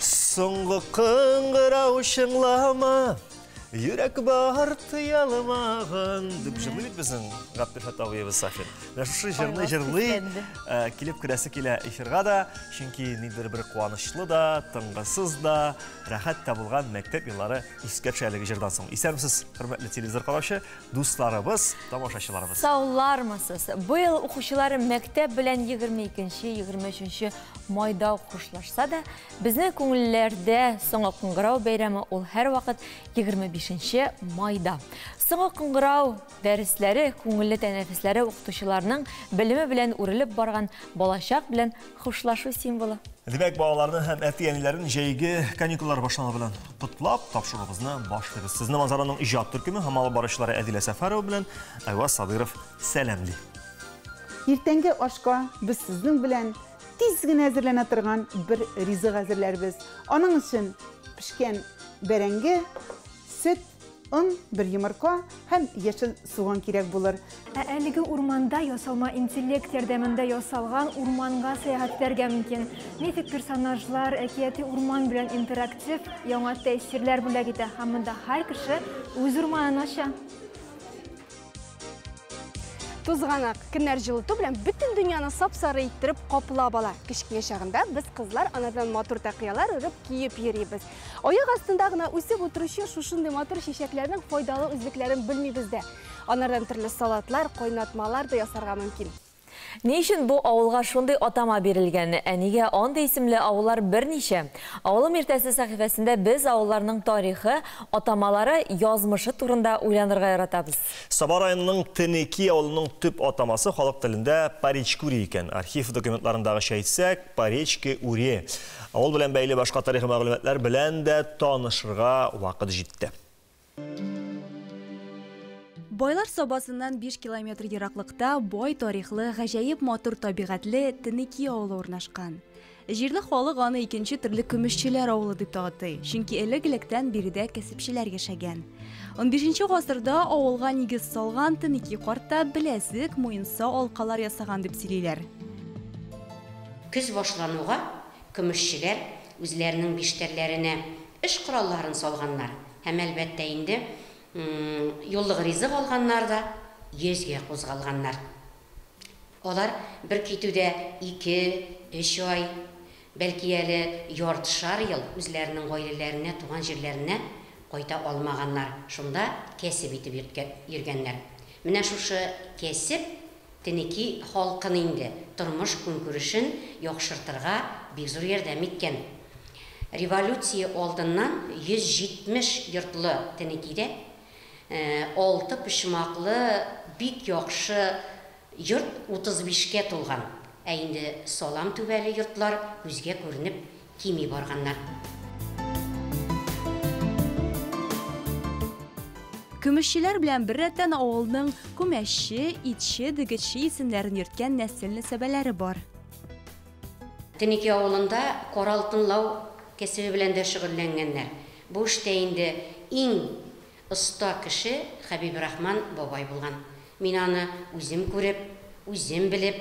Соңғы қыңғырау шыңлама, Yürek bağırtı yalımağın деп жырлайды біздің Ғаппет Фаттауиева Сафин. Şu жырлы келіп кіресі келі эфирға да, чөнки бір қуанышлы да, тыңғысыз да, рахат табылған мектеп еллары искә төшәлеге жырдан соң. Исәнмесез, хөрмәтле телевизор караучы, дусларыбыз, тамашачыларыбыз. Саулармысыз. Быел укучылары мектеп белән 22-23 майда хушлашса да, безнең күңелләрдә соңгы кыңгырау бәйрәме ул һәр вакыт 25 майда. Соңгы кыңгырау дәресләре, күңелле тәнәфесләре укытучыларның белеме белән үрелеп барган балачак белән хушлашу символы. Демәк, балаларның һәм әти-әниләрнең җәйге каникуллар башлану белән котлап, тапшыруыбызны башлыйбыз. Сезне Манзараның иҗат төркеме һәм алып баручылары Әдилә Сәфәрова белән Айваз Садыров сәламли. Иртәнге ашка без сезнең белән тиз генә әзерләнә торган бер ризык әзерләрбез. Аның өчен пешкән бәрәңге, süt, un, bir yumurta hem yeşil soğan kirek bulur. Әлеге урманда ясалма интеллект ярдәмендә ясалган урманга сәяхәтләргә мөмкин. Нефик персонажлар әкияти урман белән интерактив, яңа тәэсирләр бүләк итә. Һәм монда һәр кеше үз урманын ача. Tuzğanaq, кинәр жылыту белән бөтен дөньяны сап-сары иттереп каплап ала. Кичкенә чагында без кызлар анадан матур тақиялар үреп киеп йөрибез. Аяк астында гына үсеп утыручы шушындый матур чәчәкләрнең файдалы үзлекләрен белмибез дә. Анардан төрле салатлар, кайнатмалар да ясарга мөмкин. Ни өчен бу авылга шундый атама бирелгән? Әнигә андый исемле авыллар берничә? Авылым иртәсе сәхифәсендә без авылларның тарихы, атамалары, язмышы турында уйланырга яратабыз. Саба районының Тенеки авылының төп атамасы халык телендә Паречкури икән. Архив документларындагы әйтсәк, Паречке Уре. Авыл белән бәйле башка тарихи мәгълүматлар белән дә танышырга вакыт җитте. Байлар собасыннан 5 километр ераклыкта бай тарихлы, гаҗәеп матур табигатьле Тенеки авылы урнашкан. Җирле халык аны икенче төрле көмешчеләр авылы дип таный, чөнки элек-электән биредә кәсепчеләр яшәгән. 15нче гасырда авылга нигез салган Тенеки карта беләзек, муенса алкалар ясаган дип сөйлиләр. Көз башлануга көмешчеләр үзләренең биштәрләренә эш коралларын салганнар. Һәм әлбәттә инде Yolluq ризык алганнар да йөзгә кузгалганнар. Алар бер китүдә 2-3 ай, бәлки әле яртышар ел үзләренең гаиләләренә, туган җирләренә кайта алмаганнар. Шунда кәсеп итеп йөргәннәр. Менә шушы кәсеп Тенеки халкын инде тормыш көнкүрешен яхшыртырга бик зур ярдәм иткән. Революция алдыннан 170 йортлы Тенекидә 6 пишмаклы бик яхшы йорт 35-кә тулган. Ә инде салам түбәле йортлар күзгә күренеп кими барганнар. Көмешчеләр белән бер рәттән авылның күмәче, итче, дигече исемнәрен йөрткән нәселле сәбәләре бар. Тенеки авылында коралтынлау кәсебе белән дә шөгыльләнгәннәр. Бу эштә инде иң оста кеше Хәбиб Рахман бабай булган. Мин аны үзем күреп, үзем белеп,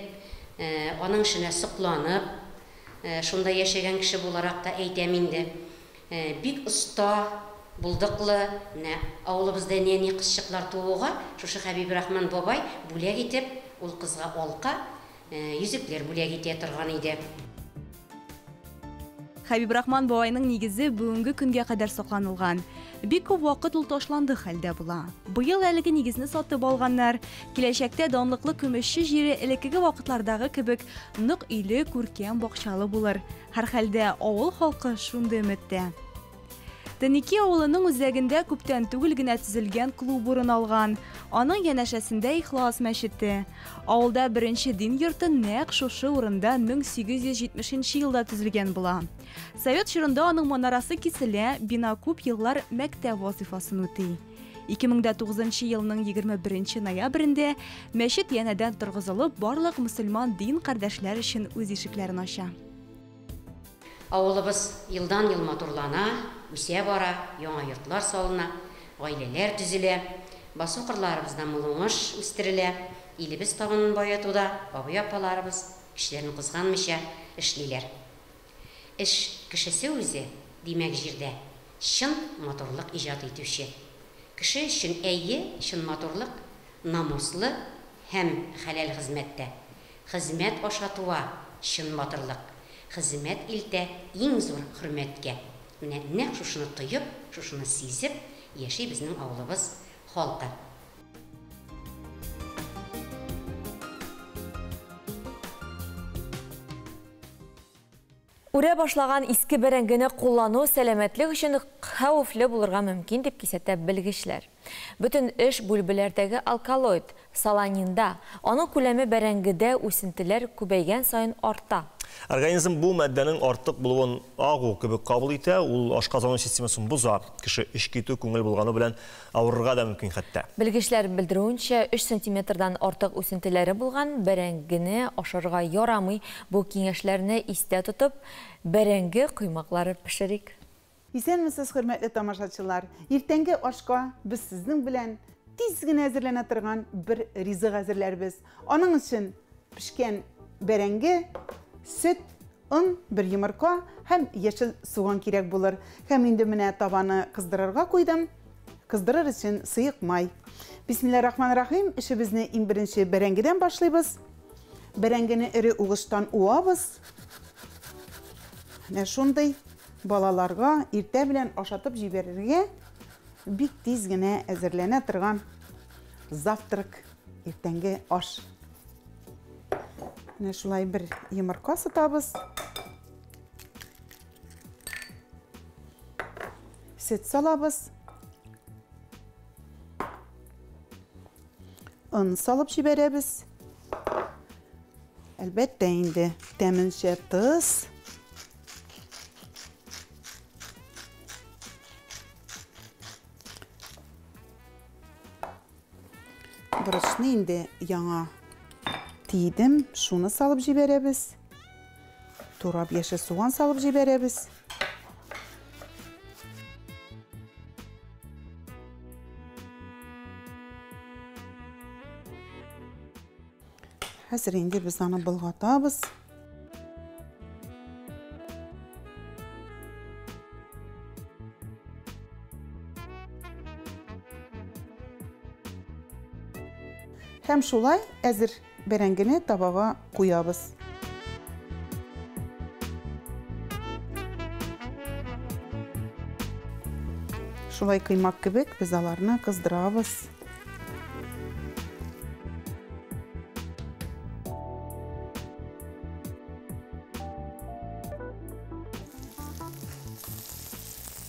аның эшенә сокланып, шунда яшәгән кеше буларак та әйтәм инде. Бик оста, булдыклы, авылыбызда нәни кызчыклар тууга, шушы Хәбиб Рахман бабай бүләк итеп, ул кызга алка, yüzüкләр бүләк итә торган иде. Хәбиб Рахман бабайның нигезе бүгенге көнгә кадәр сакланылган. Бик күп вакыт ул ташланды хәлдә була. Быел әлеге нигезне сатып алганнар. Киләчәктә данлыклы көмешче җире элеккеге вакытлардагы кебек нык өйле, күркәм, бакчалы булыр. Һәр хәлдә авыл халкы шундый өметтә. Тенеки авылының үзәгендә күптән түгел генә төзелгән клуб урын алган. Аның янәшәсендә Ихлас мәчете. Авылда беренче дин йорты нәкъ шушы урында 1870 елда төзелгән була. Совет чорында аның манарасы киселә, бина күп еллар мәктәп вазифасын үти. 2009 елның 21 ноябрендә мәчет янәдән торгызылып, барлык мөселман дин кардәшләр өчен үз ишекләрен ача. Авылыбыз елдан-ел матурлана, үсә бара, яңа йортлар салына, гаиләләр төзелә, басу кырларыбызда мулуңыш үстерелә, илебез тагын баятуда, абый апаларыбыз кешеләрне кызганмыйча эшлиләр. Эш кешесе үзе, димәк җирдә, чын моторлык иҗат итүче. Кеше өчен әйе, чын моторлык, намуслы һәм хәләл хезмәттә. Хезмәт ашатуа, чын моторлык. Хезмәт илтә иң зур хөрмәткә. Менә нәкъ шушыны тоеп, шушыны сизеп, яши безнең авылыбыз халкы. Үрә башлаган иске бәрәңгене куллану сәламәтлек өчен хәвефле булырга мөмкин дип кисәтә белгечләр. Бүтән эш бүлбеләрдәге алкалоид саланинда, аның күләме бәрәңгедә үсентеләр күбәйгән саен арта. Организм бу мәддәнең артык булуын агу кебек кабул итә, ул ашказану системасын боза. Кеше эш китү күңел булганы белән авырырга да мөмкин хәтта. Белгечләр белдерүенчә, 3 сантиметрдан артык үсентеләре булган бәрәңгене ашарга ярамый. Бу киңәшләрне истә тотып, бәрәңге коймаклары пешерик. Исәнмесез, хөрмәтле тамашачылар. Иртәнге ашка без сезнең белән тиз генә әзерләнә торган бер ризык әзерләрбез. Аның өчен пешкән бәрәңге, süt, un, bir yumurta hem yeşil soğan kирәк булыр. Hem инде менә табаны кыздырырга куйдым. Кыздырыр өчен сыйык май. Бисмиллахиррахманиррахим. Эшебезне иң беренче бәрәңгедән башлыйбыз. Бәрәңгене ире угыштан уабыз. Менә шундый балаларга иртә белән ашатып җибәрергә бик тиз генә әзерләнә торган завтрак, иртәнге аш. Менә шулай бер йомырка сытабыз. Сөт салабыз. Un салып җибәрәбез. Әлбәттә инде тәменчә тыз. Борычны инде яңа тидем, шуны салып җибәрәбез. Турап яшел суган салып җибәрәбез. Хәзер инде без аны болгатабыз. Һәм шулай әзер бәрәңгене табага куябыз. Шулай кыймак кебек без аларны кыздырабыз.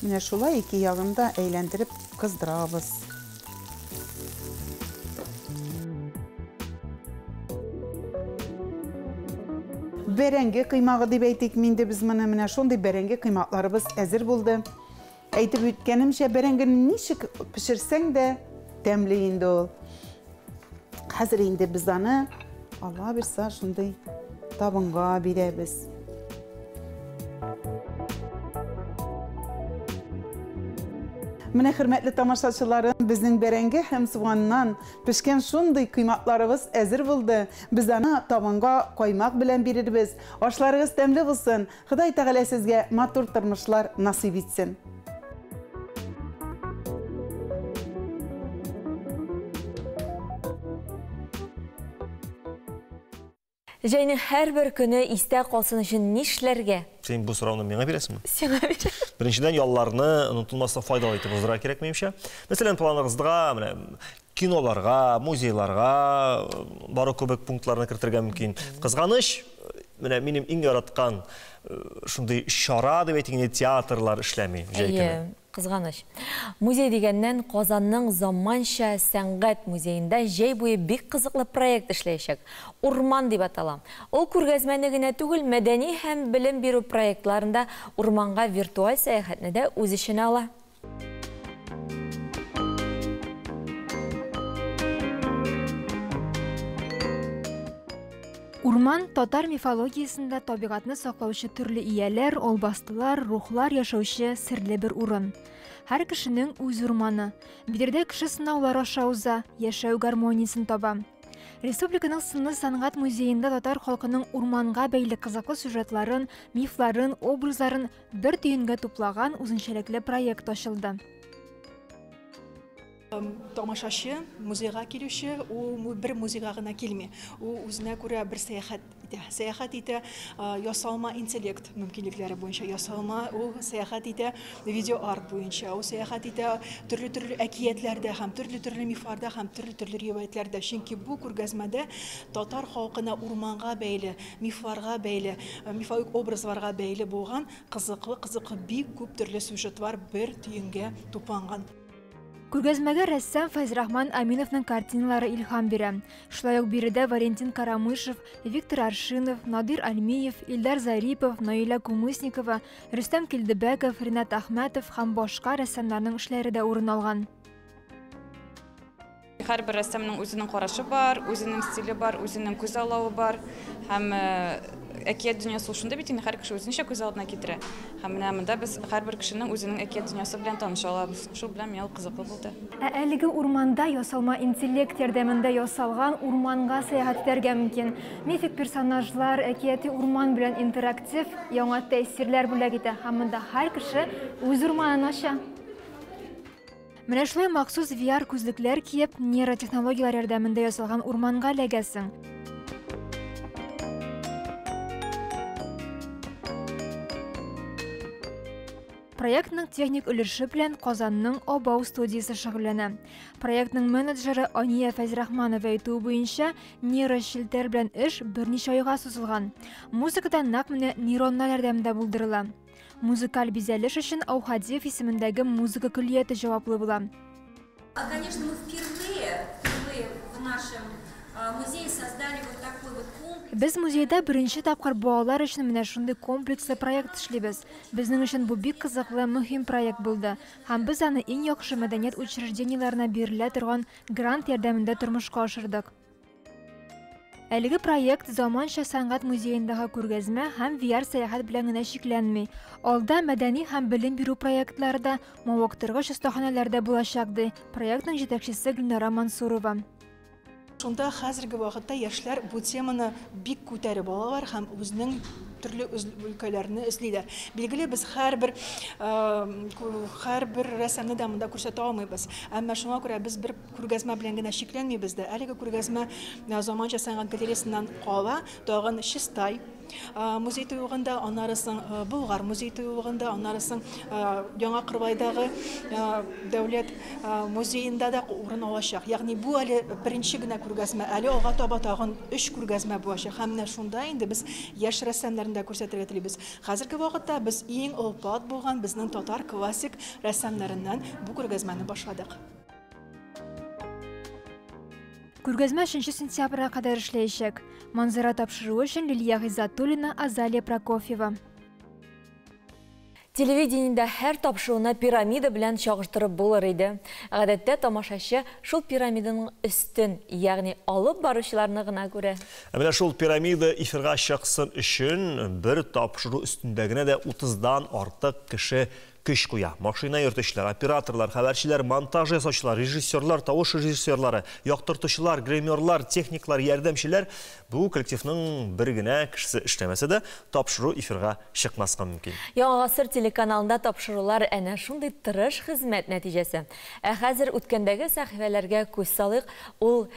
Менә шулай ике ягында әйләндереп кыздырабыз. Бәрәңге кыймагы дип әйтик, минде без менә шундый бәрәңге кыймакларыбыз әзер булды. Әйтеп үткәнемчә, бәрәңгене ничек пешерсәң дә тәмле инде ул. Хәзер инде без аны Алла бирсә шундый табынга бирәбез. Менә хөрмәтле тамашачыларым, безнең бәрәңге һәм суганнан пешкән шундый кыймакларыбыз әзер булды. Без аны табынга каймак белән бирербез. Ашларыгыз тәмле булсын. Ходай Тәгалә сезгә матур тормышлар насыйп итсен. Җәйнең һәрбер көне истә калсын өчен нишләргә? Сен бу сорауны миңа бирәсеңме? Сиңа бирәм. Беренчедән, ялларны онытылмаслык файдалы итеп уздыра кирәк минемчә. Мәсәлән, планыгызга, менә киноларга, музейларга бары күбек пунктларны кертергә мөмкин. Кызганыч, менә минем иң яраткан шундый чара дип әйтик, театрлар эшләми җәй көне. Кызганыч. Музей дигәннән Казанның заманча сәнгать музеенда җәй буе бик кызыклы проект эшләячәк. Урман дип атала. Ул күргәзмәне генә түгел, мәдәни һәм белем бирү проектларында урманга виртуаль сәяхәтне дә үз эченә ала. Урман татар мифологиясында табигатны саклаучы төрле ияләр, албастылар, рухлар яшәүче серле бер урын. Һәр кешенең үз урманы. Бидердә кеше сынаулар аша уза, яшәү гармониясын таба. Республиканың сынны сәнгать музейында татар халкының урманга бәйле кызыклы сюжетларын, мифларын, образларын бер түйінгә туплаган үзенчәлекле проект ачылды. Тамашачы, музейга килүче, ул бер музейга гына килми. Ул үзенә күрә бер сәяхәт итә, ясалма интеллект мөмкинлекләре буенча ясалма, ул сәяхәт итә видеоарт буенча, ул сәяхәт итә төрле әкиятләрдә һәм төрле мифларда һәм төрле риваятләрдә. Чөнки бу күргәзмәдә татар халкына урманга бәйле, мифларга бәйле, мифолик образларга бәйле булган кызыклы бик күп төрле сюжетлар бер төенгә тупланган. Күргәзмәгә рәссам Файзрахман Аминовның картиналары илһам бирә. Шулай ук биредә Валентин Карамышев, Виктор Аршинов, Надир Альмиев, Илдар Зарипов, Наиля Кумысникова, Рөстәм Килдебәков, Ринат Ахмәтов һәм башка рәссамнарның эшләре дә урын алган. Һәрбер рәссамның үзенең карашы бар, үзенең стиле бар, үзенең күз аллавы бар. Һәм әкият дөньясы шунда бит инде һәр кеше үзенчә күз алдына китерә. Һәм менә монда без һәрбер кешенең үзенең әкият дөньясы белән таныша алабыз. Шул белән миңа кызыклы булды. Әлеге урманда ясалма интеллект ярдәмендә ясалган урманга сәяхәт итәргә мөмкин. Мифик персонажлар, әкияти урман белән интерактив, яңа тәэсирләр бүләк итә. Һәм монда һәр кеше үз урманын ача. Менә шулай махсус VR күзлекләр киеп, нейротехнологиялар ярдәмендә ясалган урманга эләгәсең. Проектның техник өлеше белән Казанның Обау студиясе шөгыльләнә. Проектның менеджеры Ания Файзрахманова әйтүе буенча, нейрошелтер белән эш берничә айга сузылган. Музыкада нәкъ менә нейроннар ярдәмендә булдырыла. Музыкаль бизәлеш өчен Аухадиев исемендәге музыка көллияте җаваплы була. Конечно, мы впервые в нашем музее создали вот такой вот пункт. Без музейда беренче тапкыр балалар өчен менә шундый комплекслы проект эшлибез. Безнең өчен бу бик кызыклы, мөһим проект булды. Һәм без аны иң яхшы мәдәният учреждениеләренә бирелә торган грант ярдәмендә тормышка ашырдык. Әлеге проект заманча сәнгать музеендагы күргәзмә һәм VR сәяхәт белән генә шикләнми. Алда мәдәни һәм белем бирү проектлары да, мавыктыргыч остаханәләрдә булачак ди. Проектның җитәкчесе Гөлнара Мансурова. Шунда хәзерге вакытта яшьләр бу теманы бик күтәреп алалар һәм үзенең төрле өлкәләрне эзлиләр. Билгеле, без һәрбер рәсемне дә монда күрсәтә алмыйбыз. Әмма шуңа күрә без бер күргәзмә белән генә шикләнмибез дә. Әлеге күргәзмә заманча сәнгать галереясеннән кала, тагын Чистай музей тыюлыгында, анарысын Болгар музей тыюлыгында, анарысын Яңа Кырбайдагы дәүләт музеенда да урын алачак. Ягъни бу әле беренче генә күргәзмә, әле алга таба тагын 3 күргәзмә булачак. Һәм менә шунда инде без яшь рәссамнарны да күрсәтергә телибез. Хәзерге вакытта без иң олпат булган безнең татар классик рәссамнарыннан бу күргәзмәне башладык. Күргәзмә 3 сентябрьгә кадәр эшләячәк. Манзара тапшыруы өчен Лилия Гыйззатуллина, Азалия Прокофьева. Телевидениедә һәр тапшыруны пирамида белән чагыштырып булыр иде. Гадәттә тамашачы шул пирамиданың өстен, ягъни алып баручыларны гына күрә. Менә шул пирамида эфирга чыксын өчен бер тапшыру өстендәгенә дә 30дан артык кеше көч куя. Машина йөртүчеләр, операторлар, хәбәрчеләр, монтаж ясаучылар, режиссерлар, тавыш режиссерлары, яктыртучылар, гримерлар, техниклар, ярдәмчеләр. Бу коллективның бер генә кешесе эшләмәсә дә тапшыру эфирга чыкмаска мөмкин. Яңа Гасыр телеканалында тапшырулар әнә шундый тырыш хезмәт нәтиҗәсе. Хәзер үткәндәге сәхифәләргә күз салыйк. Ул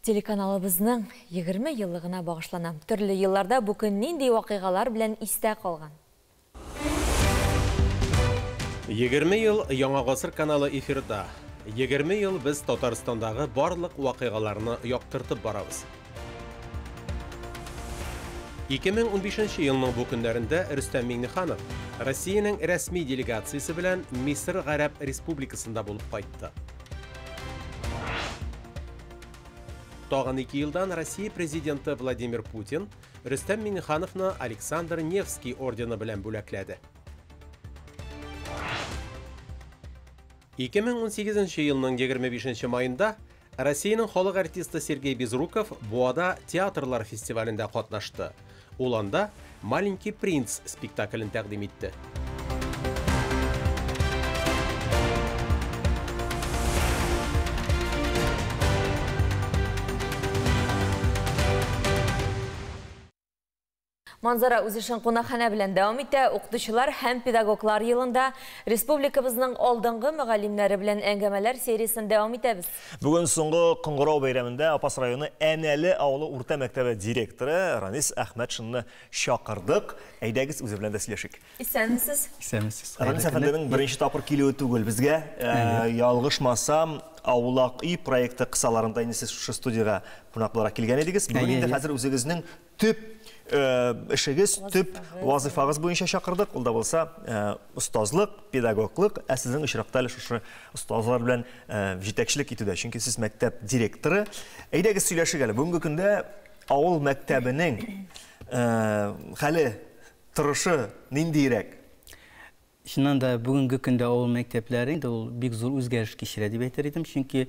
телеканалыбызның 20 еллыгына багышлана. Төрле елларда бу көн нинди вакыйгалар белән истә калган. 20 ел Яңа Гасыр каналы эфирда. 20 ел без Татарстандагы барлык вакыйгаларны яктыртып барабыз. 2015 елның бу көннәрендә Рөстәм Миңнеханов Россиянең рәсми делегациясе белән Мисыр Гарәп Республикасында булып кайтты. Тагын 2 елдан Россия президенты Владимир Путин Рөстәм Миңнехановны Александр Невский ордены белән бүләкләде. 2018 елның 25 майында Россиянең халык артисты Сергей Безруков Буада театрлар фестивалендә катнашты. Ул анда «Маленький принц» спектаклен тәкъдим итте. Манзара үзешен кунакхана белән дәвам итә. Укытучылар һәм педагоглар елында республикабызның алдынгы мөгаллимнәре белән әңгәмәләр сериясын дәвам итәбез. Бүген соңгы Коңгырау бәйрәмендә Апас районы Әнәле авылы урта мәктәбе директоры Ранис Әхмәтшинны чакырдык. Әйдәгез үзе белән дә сөйләшик. Исәнмесез? Исәнмесез. Ранис әфәнденең беренче тапкыр килүе түгел безгә. Ялгышмасам, Аулак үй проекты кысаларында инде сез шушы студияга кунак буларак килгән идегез. Бүген инде хәзер үзегезнең төп эшегез, төп вазифагыз буенча чакырдык. Ул да булса устазлык, педагоглык, ә сезнең очракта әле шушы устазлар белән җитәкчелек итүдә. Чөнки сез мәктәп директоры. Әйдәгез сөйләшик әле. Бүгенге көндә авыл мәктәбенең хәле, торышы ниндирәк? Шуннан да бүгенге көндә авыл мәктәпләрендә ул бик зур үзгәреш кичерә дип әйтер идем. Чөнки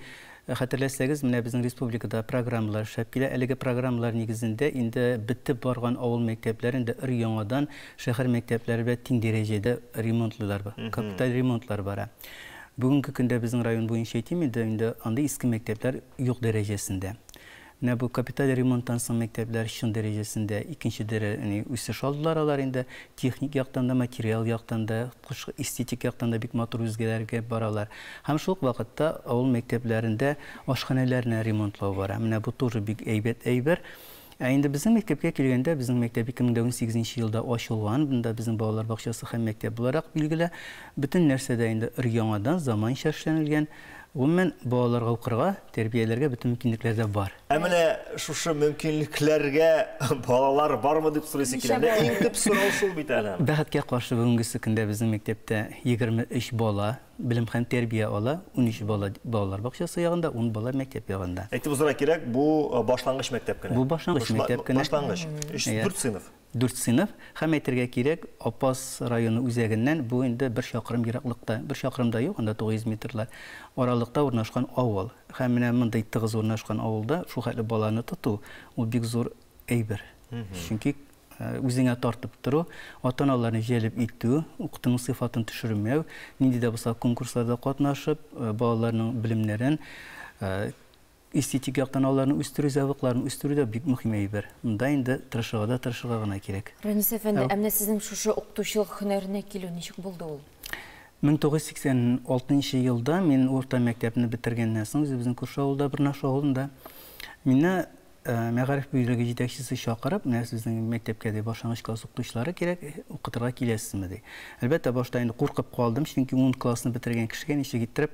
хәтерләсәгез, менә безнең республикада программалар эшләп килә. Әлеге программалар нигезендә инде битеп барган авыл мәктәпләрендә өр-яңадан шәһәр мәктәпләре белән тиң дәрәҗәдә ремонтлар бар. Капиталь ремонтлар бара. Бүгенге көндә безнең район буенча әйтим инде анда иске мәктәпләр юк дәрәҗәсендә. Менә бу капиталь ремонттан соң мәктәпләр чын дәрәҗәсендә икенче дәрәҗәне үсеш алдылар алар инде. Техник яктан да, материал яктан да, эстетик яктан да бик матур үзгәрергә баралар. Һәм шул ук вакытта авыл мәктәпләрендә ашханәләрне ремонтлау бара. Менә бу тоже бик әйбәт. Инде безнең мәктәпкә килгәндә, безнең мәктәп 2018 елда ачылган. Бunda безнең балалар бакчасы һәм мәктәп буларак билгеле. Бөтен нәрсәдә инде өр-яңадан заманча эшләнелгән. Гомумән балаларга укырга, тәрбияләргә бөтен мөмкинлекләр дә бар. Менә шушы мөмкинлекләргә балалар бармы дип сорыйсы килә. Иң төп сорау шул бит әле. Бәхеткә каршы бүгенге көндә безнең мәктәптә 23 бала билим һәм тәрбия ала, 13 бала балалар бакчасы ягында, 10 бала мәктәп ягында. Әйтеп узарга кирәк, бу башлангыч мәктәп кенә. Бу башлангыч мәктәп кенә. Башлангыч. 4 сыйныф. 4 сыйныф. Һәм әйтергә кирәк, Апас районы үзәгеннән бу инде 1 чакрым ераклыкта, 1 чакрымда юк, анда 900 метрлар аралыкта урнашкан авыл. Һәм менә мондай тыгыз урнашкан авылда шул хәтле баланы тоту, ул бик зур әйбер. Чөнки үзеңә тартып тору, ата-аналарны җәлеп итү, укытуның сыйфатын төшермәү, нинди дә булса конкурсларда катнашып, балаларның белемнәрен, эстетик яктан аларны үстерү, зәвыкларын үстерүдә бик мөһим әйбер. Монда инде тырышырга гына кирәк. Ранис әфәнде, әмма сезнең шушы укытучылык һөнәренә килү ничек булды ул? 1986 елда мин орта мәктәпне битергәннән соң безнең күрше авылда Бирнаш авылында мине мәгариф бүлеге җитәкчесе чакырып, менә сезнең мәктәпкә дә башлангыч класс укытучылары кирәк, укытырга киләсезме ди. Әлбәттә башта инде куркып калдым, чөнки 10 классны битергән кешегә ничек иттереп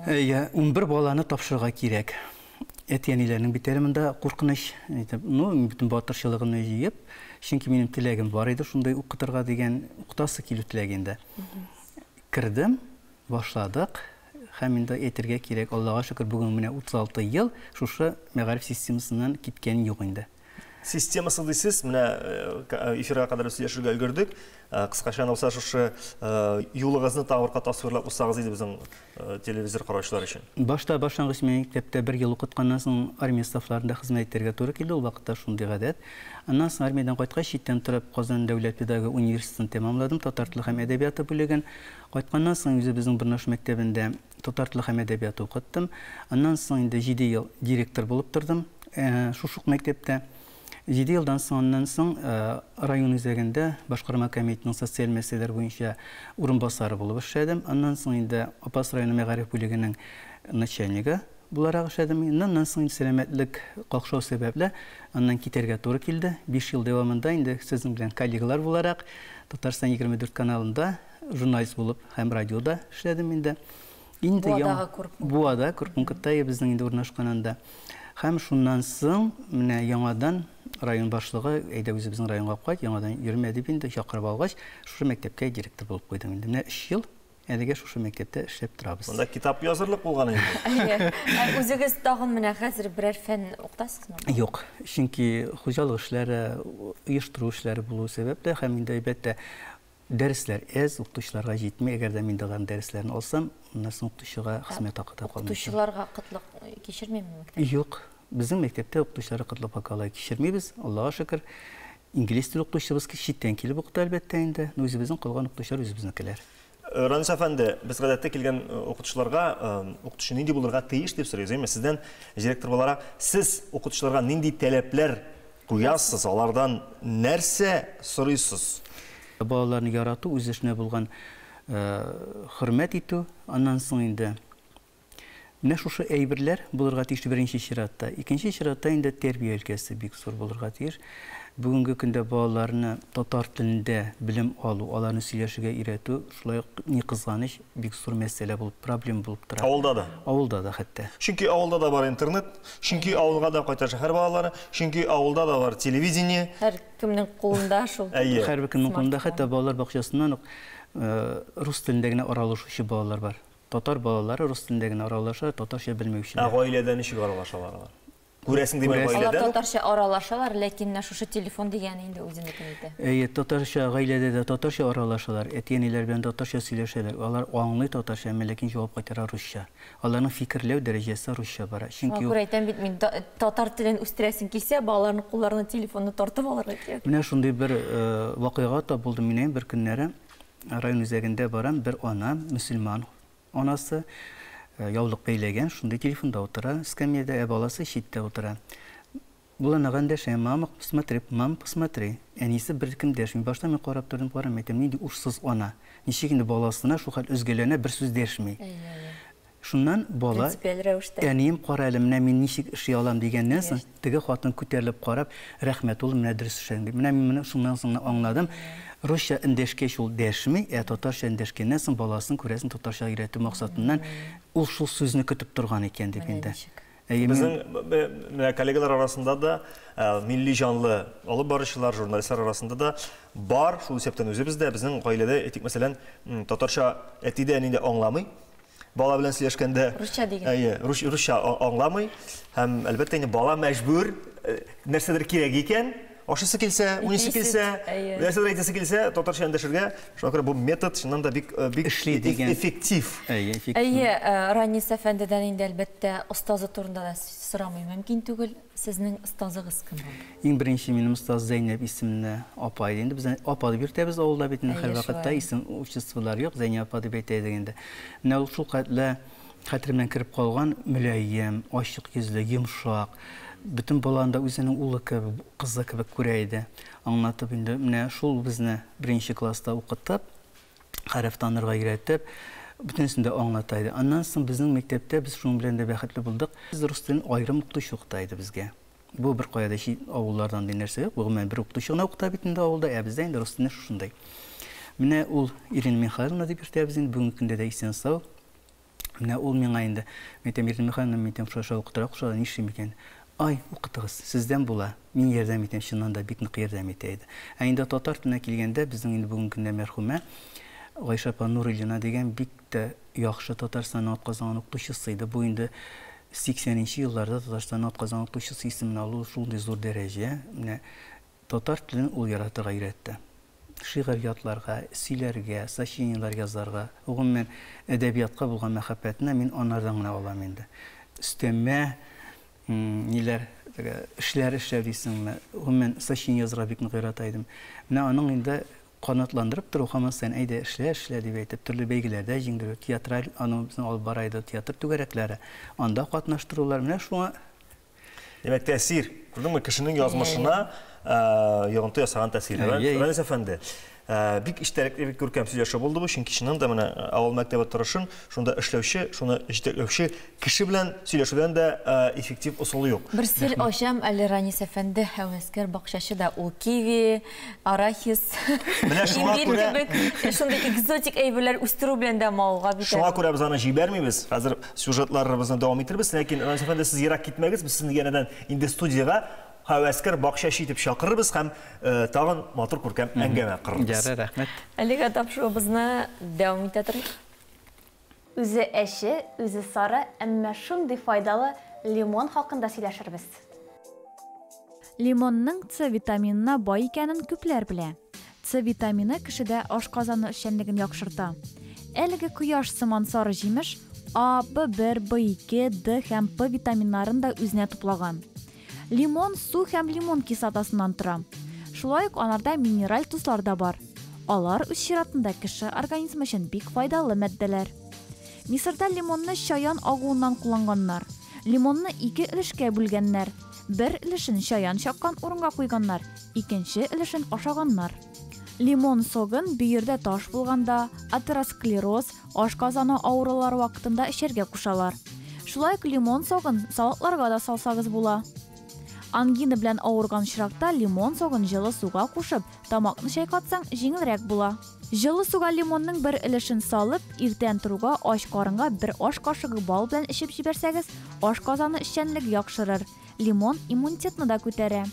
11 баланы тапшырырга кирәк. Әтиәниләрнең битәремендә куркыныч, бөтен батырчылыгымны җыеп, чөнки минем теләгем бар иде шундай укытырга дигән, укытасы килү теләгендә. Кирдем, башладык. Һәм инде әйтергә кирәк, Аллага шөкер, бүген менә 36 ел шушы мәгариф системасыннан киткән юк инде. Системасы дисез, менә эфирга кадәр сөйләшергә өлгердек. Кыскача булса шушы юлыгызны тагырга тасвирлап усагыз иде безнең телевизор караучылар өчен. Башта башлангыч мәктәптә 1 ел укытканнан соң армия стафларында хезмәт итәргә туры килде. Ул вакытта шундый гадәт. Аннан соң армиядан кайткач, читтән торып Казан дәүләт педагогик университетын тәмамладым, татар теле һәм әдәбияты бүлеген. Кайтканнан соң үзебезнең Бирнаш мәктәбендә татар теле һәм әдәбияты укыттым. Аннан соң инде 7 ел директор булып тордым. Шушы мәктәптә 7 елдан соң район үзәгендә башкарма комитетының социаль мәсьәләләр буенча урынбасары булып эшләдем. Аннан соң инде Апас районы мәгариф бүлегенең начальнигы буларак эшләдем. Аннан соң сәламәтлек калкшау сәбәпле аннан китәргә туры килде. 5 ел дәвамында инде сезнең белән коллегалар буларак Татарстан 24 каналында журналист булып һәм радиода эшләдем инде. Буада Курпункытта безнең инде урнашканында. Һәм шуннан соң менә яңадан район башлыгы әйдә үзебезнең районга кайт, яңадан йөрмә дип инде чакырып алгач, шушы мәктәпкә директор булып куйдым инде. Менә 3 ел әлегә шушы мәктәптә эшләп торабыз. Монда китап язырлык булган инде. Үзегез тагын менә хәзер берәр фән укытасызмы? Юк, чөнки хуҗалык эшләре, оештыру эшләре булу сәбәпле һәм инде әлбәттә дәресләр укытучыларга җитми. Әгәр дә мин дагы дәресләрне алсам, моннан соң укытучыга хезмәт хакы да калмый. Укытучыларга кытлык кичермәйме мәктәптә? Юк. Безнең мәктәптә укытучыларга кытлык хакы кичермибез. Аллага шөкер. Инглиз теле укытучыбыз читтән килеп укыта әлбәттә инде. Үзебезнең калган укытучылар үзебезнекеләр. Ранис әфәнде, без гадәттә килгән укытучыларга укытучы нинди булырга тиеш дип сорыйбыз. Сездән директор буларак, сез укытучыларга нинди таләпләр куясыз, алардан нәрсе сорыйсыз? Балаларны ярату, үз эшенә булган хөрмәт итү, аннан соң инде менә шушы әйберләр булырга тиеш беренче чиратта. Икенче чиратта инде тәрбия өлкәсе бик зур булырга тиеш. Бүгенге көндә балаларны татар телендә белем алу, аларны сөйләшергә өйрәтү, шулай ук ни кызганыч бик зур мәсьәлә булып, проблема булып тора. Авылда да? Авылда да хәтта. Чөнки авылда да бар интернет, чөнки авылга да кайта шәһәр балалары, чөнки авылда да бар телевидение. Һәр кемнең кулында шул. Һәр кемнең кулында, хәтта балалар бакчасыннан ук рус телендә генә аралашучы балалар бар. Татар балалары рус телендә генә аралаша, татарча белмәүчеләр. Гаиләдә ничек аралашалар алар? Күрәсең димәк Алар гаиләдә? татарча аралашалар, ләкин шушы телефон дигәне инде үзенекен итә. Татарча гаиләдә дә татарча аралашалар, әти-әниләр белән татарча сөйләшәләр. Алар аңлый татарча, ләкин җавап кайтара русча. Аларның фикерләү дәрәҗәсе русча бара. Чөнки Күрә әйтәм бит мин татар телен үстерәсең килсә, балаларның кулларына телефонны тартып алырга кирәк. Менә шундый бер вакыйга та булды минем бер көннәре. Район үзәгендә барам, бер ана, мөселман анасы, яулык бәйләгән, шундый телефонда утыра, скамьяда, баласы читтә утыра. Буланаган дәшә, мама, посмотри. Әнисе бер кем дәшми. Башта мин карап тордым, әйтәм, нинди ушсыз ана. Ничек инде баласына шу хәл үзгәләренә бер сүз дәшми. Шуннан бала, әнием кара әле, менә мин ничек эшли алам дигәннән соң, теге хатын күтәрелеп карап, рәхмәт ул, менә дөрес эшләдең дип. Менә мин шуннан соң аңладым. Русча эндәшкәч ул дәшми, татарча эндәшкәннән соң баласын күрәсен татарча өйрәтү максатыннан ул шул сүзне көтеп торган икән дип инде. Безнең коллегалар арасында да милли жанлы алып баручылар, журналистлар арасында да бар, шул исәптән үзебездә безнең гаиләдә әйтик, мәсәлән, татарча әтидә инде аңламый. Бала белән сөйләшкәндә русча аңламый һәм әлбәттә инде бала мәҗбүр нәрсәдер кирәк икән. Ашысы килсә, унысы килсә, нәрсәдер әйтәсе килсә, татарча эндәшергә, шуңа күрә бу метод чыннан да бик эффектив. Ранис әфәндедән инде әлбәттә остазы турында да сорамый мөмкин түгел. Сезнең остазыгыз кем булды? Иң беренче минем остаз Зәйнәп исемле апа иде. Инде без апа дип йөртәбез авылда бит, һәр вакытта исем учестволар юк, Зәйнәп апа дип әйтә дигәндә. Менә ул шул хәтеремнән кирип калган мөләйем, ачык йөзле, йомшак. Bütün balanda үзенең улы кебек, кызы кебек күрә иде. Аңлатып инде, менә шул безне беренче класста укытып, хәреф танырга өйрәтеп, бөтенсен дә аңлата иде. Аннан соң безнең мәктәптә без шуның белән дә бәхетле булдык. Без рус телен аерым укытучы укыта иде безгә. Бу бер кайда авыллардан ди нәрсә юк. Бу мен бер укытучы гына укыта бит инде авылда, бездә инде рус телен шушындай. Менә ул Ирина Михайловна дип йөртәбез инде бүгенге көндә дә исән сау. Менә ул миңа инде, Ирина Михайловна, мен шуша укытыра, шуша нишлим икән? Ай, укытыгыз, сездән була. Мин ярдәм итәм, чыннан да бик нык ярдәм итә иде. Инде татар теленә килгәндә, безнең инде бүгенге көндә мәрхүмә Гайша Нурилина дигән бик тә яхшы Татарстан атказан укытучысы иде. Бу инде 80нче елларда Татарстан атказан укытучысы исемен алу шундый зур дәрәҗә. Менә татар телен ул яратырга өйрәтте. Шигырьятларга, сөйләргә, сочинениялар язарга, гомумән әдәбиятка булган мәхәббәтне мин анардан гына алам инде. Өстәмә ниләр эшләр дисеңме, мен сочинение язырга бик нык ярата идем. Менә аның инде канатландырып тору һәм сен әйдә эшлә дип әйтеп, төрле бәйгеләрдә җиңдерү, театраль аның безнең алып бара иде, театр түгәрәкләре. Анда катнаштырулар, менә шуңа демәк тәэсир, күрдеңме, кешенең язмышына йогынты ясаган тәэсире. Ранис әфәнде, бик иштәлекле, бик күркәм сөйләшү булды бу, чөнки чыннан да менә авыл мәктәбе торышын, шунда эшләүче, шуны җитәкләүче кеше белән сөйләшүдән дә эффектив усулы юк. Бер сер ачам, әле Ранис әфәнде һәвәскәр бакчачы да, ул киви, арахис, имбир кебек, шундый экзотик әйберләр үстерү белән дә мауга бит. Шуңа күрә без аны җибәрмибез. Хәзер сюжетларыбызны дәвам иттербез, ләкин Ранис әфәнде, сез ерак китмәгез, без сезне янәдән инде студияга Хәвәскәр бакчачы итеп чакырырбыз һәм тагын матур күркәм әңгәмә кырырбыз. Ярый, рәхмәт. Әлегә тапшыруыбызны дәвам итә торыйк. Үзе әше, үзе сары, әмма шундый файдалы лимон хакында сөйләшербез. Лимонның С витаминына бай икәнен күпләр белә. С витамины кешедә ашказаны эшчәнлеген яхшырта. Әлеге кояш сыман сары җимеш А, B1, B2, D һәм P витаминнарын да үзенә туплаган. Лимон су һәм лимон кислотасыннан тора. Шулай ук анарда минераль тузлар да бар. Алар үз чиратында кеше организмы өчен бик файдалы матдәләр. Мисырда лимонны чаян агуыннан кулланганнар. Лимонны 2 өлешкә бүлгәннәр. bir өлешен чаян чаккан урынга куйганнар, икенче өлешен ашаганнар. Лимон согын бүйірдә таш булганда, атеросклероз, ашказаны авырулар вакытында эчәргә кушалар. Шулай ук лимон согын салатларга да салсагыз була. Ангина белән авырган чиракта лимон согын җылы суга кушып, тамакны чайкатсаң җиңелрәк була. Җылы суга лимонның бер өлешен салып, иртән торуга аш карынга бер аш кашыгы бал белән эчеп җибәрсәгез, ашказаны эшчәнлек яхшырыр. Лимон иммунитетны да күтәрә.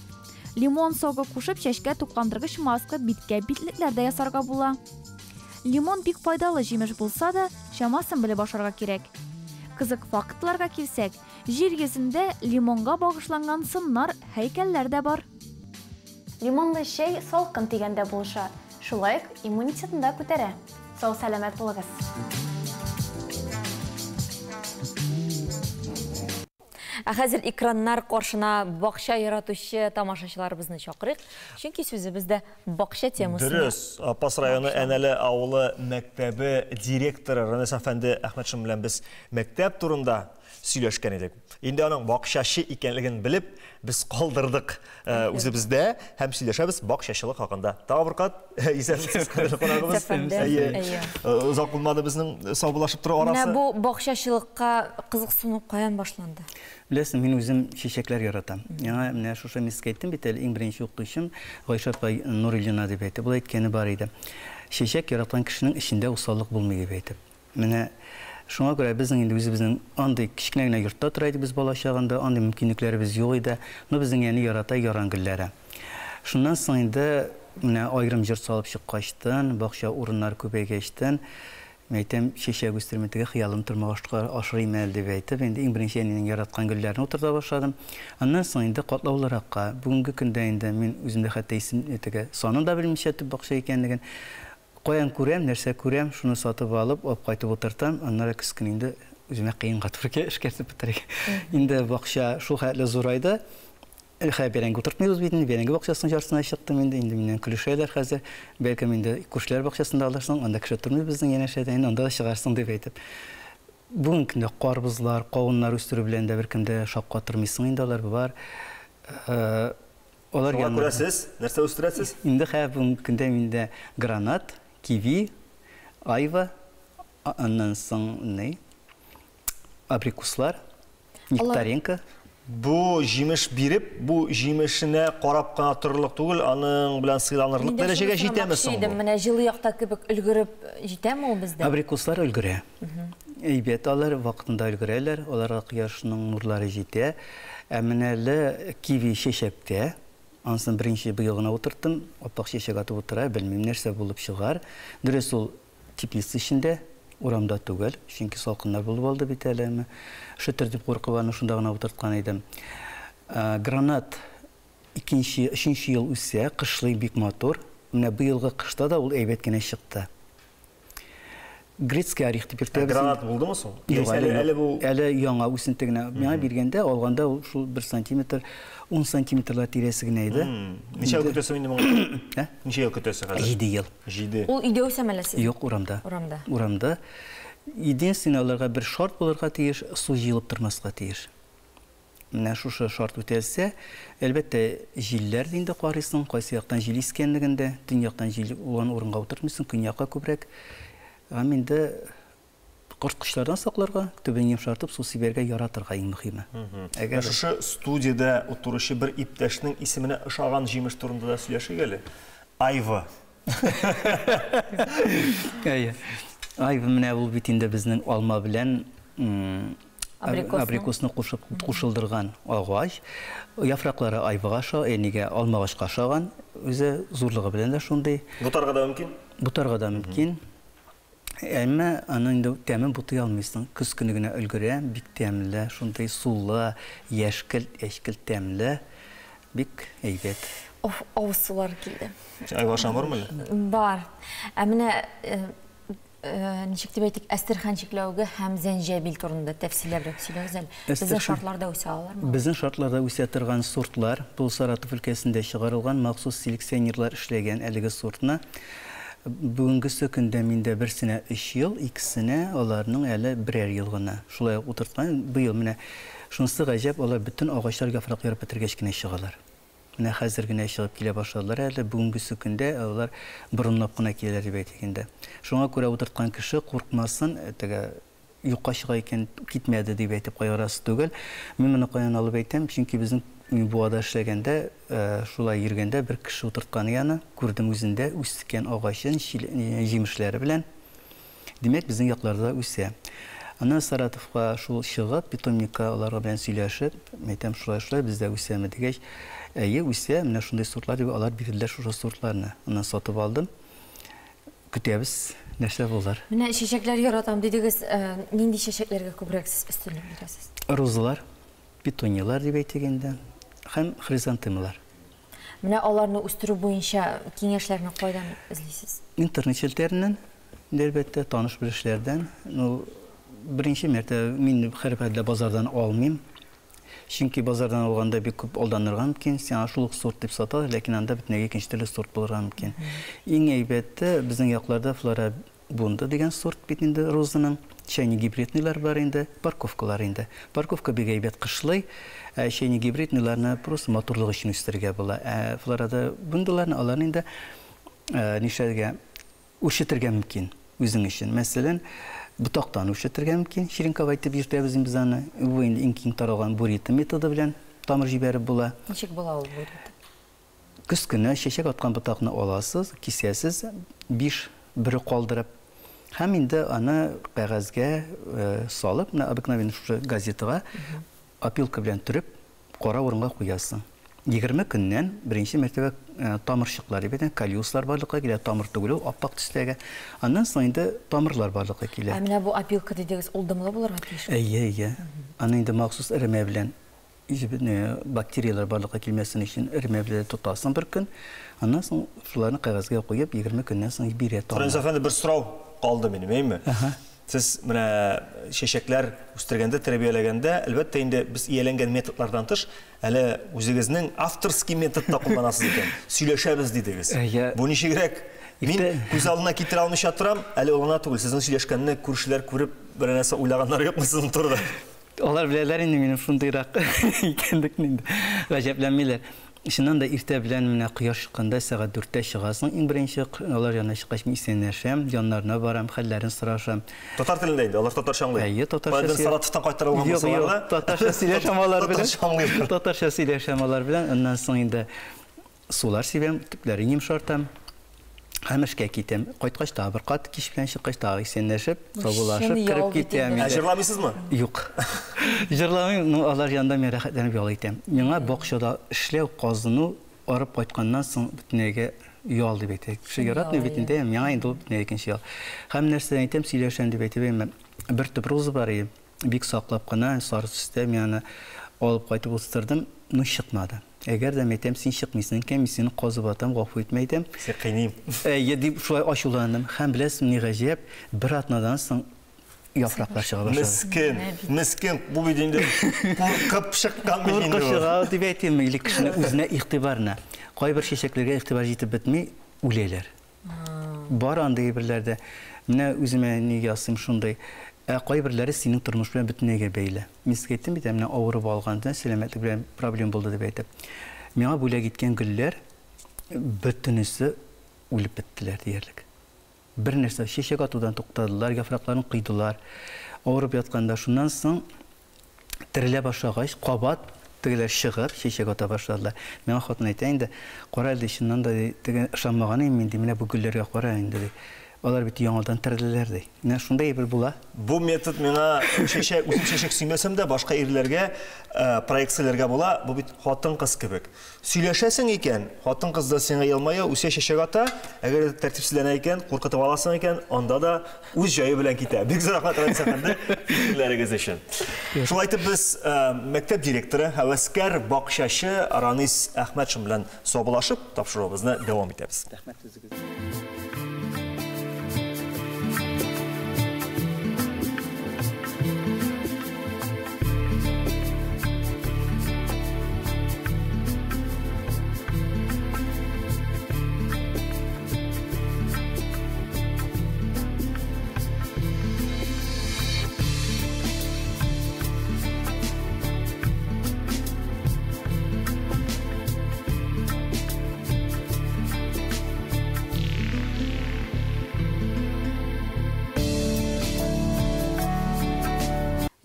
Лимон согы кушып чәчкә тукландыргыч маска биткә битлекләрдә ясарга була. Лимон бик файдалы җимеш булса да, чамасын белеп ашарга кирәк. Кызык фактларга килсәк, җир йөзендә лимонга багышланган сыннар, һәйкәлләр дә бар. Лимонлы чәй салкын тигәндә булыша, шулай ук иммунитетны да күтәрә. Сау сәламәт булыгыз. Хәзер экраннар каршына бакча яратучы тамашачыларыбызны чакырыйк. Чөнки сүзебездә бакча темасы. Дөрес, Апас районы Әнәле авылы мәктәбе директоры Ранес әфәнде Әхмәтшин белән без мәктәп турында сөйләшкән идек. Инде аның бакчачы икәнлеген белеп, без калдырдык үзебездә һәм сөйләшәбез бакчачылык хакында. Табыркат, исәнсез кунагыбыз. Узак булмады безнең саубулашып тору арасы. Менә бу бакчачылыкка кызыксыну каян башланды? Білесің, мен өзім шешеклер яратам. Яңа менә шушы меске әйттем бит әле, иң беренче укытучым Гайша апай Нурилина дип әйтте. Бу әйткәне бар иде. Шешек яраткан кешенең эчендә усаллык булмый дип әйтеп. Менә шуңа күрә безнең инде үзебезнең андый кичкенә генә йортта тора идек без бала чагында, андый мөмкинлекләребез юк иде. Но безнең яны ярата яран гөлләре. Шуннан соң инде менә айрым җыр салып чыккачтан, бакча урыннар күбәйгәчтән Мәйтем шешек үстермәтегә хыялым тормашка ашырым әле дип әйтеп, инде иң беренче әнинең яраткан гөлләрне утырта башладым. Аннан соң инде катлаулыракка, бүгенге көндә инде мин үземдә хәтта исем этеге санын да белмичә төп бакча икәнлеген каян күрәм, нәрсә күрәм, шуны сатып алып, алып кайтып утыртам. Аннан кыскын инде үземә кыенга туры эшкәртеп бетерик. Инде бакча шул хәтле зурайды. Бәрәңге утыртмыйбыз бит инде, бәрәңге бакчасының жарсына чыктым инде миннән көлешәләр хәзер. Бәлкем инде күршеләр бакчасында алырсың, анда кеше тормый безнең янәшәдә, анда да чыгарсың дип әйтеп. Бүген көндә карбызлар, кавыннар үстерү белән дә беркемдә шапка тормыйсың инде алар бар. Алар янында. Күрәсез, нәрсә үстерәсез? Инде бүген көндә миндә гранат, киви, айва, аннан соң не? Абрикуслар, нектаринка. Бу җимеш биреп, бу җимешенә карап кына торырлык түгел, аның белән сыйланырлык дәрәҗәгә җитәме соң? Менә җылы якта кебек өлгереп җитәме ул бездә? Абрикуслар өлгерә. Әйбәт, алар вакытында өлгерәләр, аларга кояшның нурлары җитә. Ә менә киви шешектә, ансын беренче быел гына утырттым, апак шешек атып утыра, белмим нәрсә булып чыгар. Дөрес, ул теплица эчендә, урамда түгел, чөнки салкыннар булып алды бит әле. Шөтер дип куркып аны шунда гына утырткан идем. Гранат 2-3 ел үсә, кышлый бик матур. Менә быелгы кышта да ул әйбәт кенә чыкты. Грецкий орех дип йөртәбез. Гранат булдымы соң? Әле бу яңа үсентегенә миңа биргәндә, алганда ул шул 1 см, 10 см тирәсе генә иде. Ничә ел көтәсең инде моңа? Ничә ел көтәсең хәзер? 7 ел. 7. Ул өйдә үсәмәләсез? Юк, урамда. Урамда. Единственное, аларга бер шарт булырга тиеш, су җыелып тормаска тиеш. Менә шушы шарт үтәлсә, әлбәттә җилләр инде карыйсың, кайсы яктан җил искәнлегендә, төньяктан җил улан урынга утырмыйсың, көньякка күбрәк. Инде корткычлардан сакларга, төбен йомшартып, су сибәргә яратырга иң мөһиме. Әгәр шушы студиядә утыручы бер иптәшнең исеменә ошаган җимеш турында да сөйләшик әле. Айва. Айва менә ул бит инде безнең алма белән абрикосны кушылдырган агач. Яфраклары айвага нигә алмагачка ошаган, үзе зурлыгы белән дә шундый. Бутарга да мөмкин? Бутарга да мөмкин. Әмма аның инде тәмен бутай алмыйсың. Көз көне генә өлгерә, бик тәмле, шундый сулы, яшькелт тәмле, бик әйбәт. Авыз сулары килде. Айва шамырмы? Бар. Менә ничек дип әйтик, әстерхан чикләүгә һәм зәнҗәбил турында тәфсилләбрәк сөйләгез әле. Безнең шартларда үсә алармы? Безнең шартларда үсә торган сортлар, бу Саратов өлкәсендә чыгарылган махсус селекционерлар эшләгән әлеге сортны. Бүгенге көндә миндә берсенә 3 ел, икесенә аларның әле 1 ел гына. Шулай утырткан, быел менә Şunысы гаҗәп, алар bütün ağaçlar яфрак ярып бетергәч кенә чыгалар. Менә хәзер генә чыгып килә башладылар әле бүгенге көндә алар борынлап кына киләләр дип әйтгәндә. Шуңа күрә утырткан кеше куркмасын, теге юкка чыга икән китмәде дип әйтеп кайгырасы түгел. Мин моны каян алып әйтәм, чөнки безнең буада эшләгәндә, шулай йөргәндә бер кеше утырткан яны күрдем үзендә үскән агачын җимешләре белән. Димәк, безнең якларда үсә. Аны Саратовка шул чыгып, питомникка аларга белән сөйләшеп, әйтәм, шулай бездә үсәме дигәч, әйе, үсә, менә шундый сортлар дип алар бирделәр шушы сортларны. Аны сатып алдым. Көтәбез, нәрсә булыр. Менә чәчәкләр яратам дидегез, нинди чәчәкләргә күбрәк өстенлек бирәсез? Розалар, питониялар дип әйтгәндә, һәм хризантемалар. Менә аларны үстерү буенча киңәшләрне кайдан эзлисез? Интернет челтәреннән, әлбәттә, таныш белешләрдән. Birinci mərtəbə min xərbədə bazardan almayım. Çünki bazardan alğanda bir küp aldanırğan mümkün. Yəni şuluq sort deb satar, lakin anda bütünə ikinci türlü sort bulurğan mümkün. Ən əybətdə bizim yaxlarda Flora Bunda degan sort bitində rozanın çayni gibridnilar var indi, parkovkalar indi. Parkovka bir əybət qışlay, çayni gibridnilarını просто motorluq üçün üstərgə bular. Florada bundalarını alan indi nişəgə uşatırğa mümkün özün üçün. Məsələn, Butaqdan uşatırğa mümkün. Şirinkava aytıb yürtəbіз bizəni bu indi inkin taralğan burita metodu bilən tamır jibərib bula. Nechik bola ol burita? Күз көне шешек атқан бутақны аласыз, кисәсез, бiri qaldırıb. Həm indi ana qağazga salıb, обыкновенный gazetəyə apilka bilən türüb qara orunğa qoyasın. 20 gündən birinci mərtəbə tamırşıqlar ibən, kaliuslar barlıqqa gələ, tamır түгілі, appaq tüstəgə. Ondan sonra indi tamırlar barlıqqa gələ. Əminə bu apilka dediniz, oldumla bularga teyişir? Əyə. Ana indi məxsus ərəmə bilən bakteriyalar barlıqqa gəlməsin üçün ərəmə bilən tutasın bir gün. Ondan sonra şularını qağazga qoyub 20 gündən sonra bir tamır. Franz efendi bir soru qaldı benim, eymi? Siz şeşekler üstürgende, terbiyelегенде, әлбәттә инде biz ияләнгән методлардан тыш, әле үзегезнең авторский методта кулланасыз икән. Сөйләшәбез дидегез. Бу ничегрәк? Мин күз алдына китерә алмыйча торам, әле олана түгел. Сезнең сөйләшкәнне күршеләр күреп, бер нәрсә уйлаганнар юкмы сезнең турыда? Алар беләләр инде минем шундыйрак икәнлекне инде. Гаҗәпләнмиләр. Шуннан да иртә белән менә кояш чыкканда сәгать 4-тә чыгасың. Иң беренче алар янына чыккач мин исәнләшәм, яннарына барам, хәлләрен сорашам. Татар телендә инде, алар татарча аңлый. Әйе, татарча. Саратовтан кайтарылган булсалар да. Татарча сөйләшәм алар белән. Татарча сөйләшәм алар белән. Аннан соң инде сулар сибәм, төпләрен йомшартам. Həmişkə kitəm. Qayıtqaç da bir qat kiş bilən şıqqaç da isənləşib, sabullaşıb, kirib kitəm. Jırlamıysızmı? Yox. Jırlamayım, alар yanında mən rəxətlənib yol etəm. Mənə baxışada işləv qazını arıb qayıtqandan sonra bütünəyə yol deyib etək. Şey yaratmıyor bütündəyəm, mənə indi bütünəyə ikinci yol. Həm nərsədən etəm, siyləşən deyib etəm. Bir tüp rozu var, bik saqlab qana, sarı süstəm, yəni alıb qayıtıb ıstırdım, şıqmadı. Əgər də etəm, sən şıqmıysın, kəmisini qazıb atam, qafı etməydim. Sən qeyniyim. Deyib, şulay aşulandım. Həm biləsim, nə qəcəb, bir atnadan sən yapraqlar çığa başladı. Miskin, bu bildiğinde qorqıb şıqqan bildiğinde o. Qorqıb şıqa, deyib etəm, kişinin özünə ixtibarına. Qay bir şeşəklərə ixtibar yetib bitmey, uleylər. Bar an deyibirlərdə, mənə özümə nə yazsım şunday, Qay birləri senin turmuş bilən bütünəyə beylə. Misal etdim, bir də mənə ağırıb alğanda, sələmətlik bilən problem buldu deyib etdim. Mənə böyle gitken güllər, bütünüsü ölüb bitdilər deyərlik. Bir нәрсә şeşək atudan toxtadılar, yapraqlarını qıydılar. Ağırıb yatqanda şundan soң tirilə başlağaç, qabat, tügələr шығıb, şeşək ata başladılar. Mənə xatın aytayın da, qora əldə işindən da şanmağanı emindim, mənə bu güllərə qora indi. Onlar biti yanıldan tirilərdi. Nə şunday bir bula? Bu metod mənə şeşək süymesem de başqa erlərə, proyeksiyalərə bula, bu bit xатын qız kibik. Söyləşəsən ikən, xатын qız da sənə yalmaya, üsə şeşək ata, əgər tərtibsizlənə ikən, qorqatıb alasın ikən, onda da öz jayı bilən kitə. Bir güzel rəhmət Rəmis əfəndə fikirlərə gəzəşən. Şunu aytıb biz məktəb direktoru, həvəskər baxışaşı Aranis Əhmədşin bilən sobulaşıb, tapşırığımızına devam edəbiz.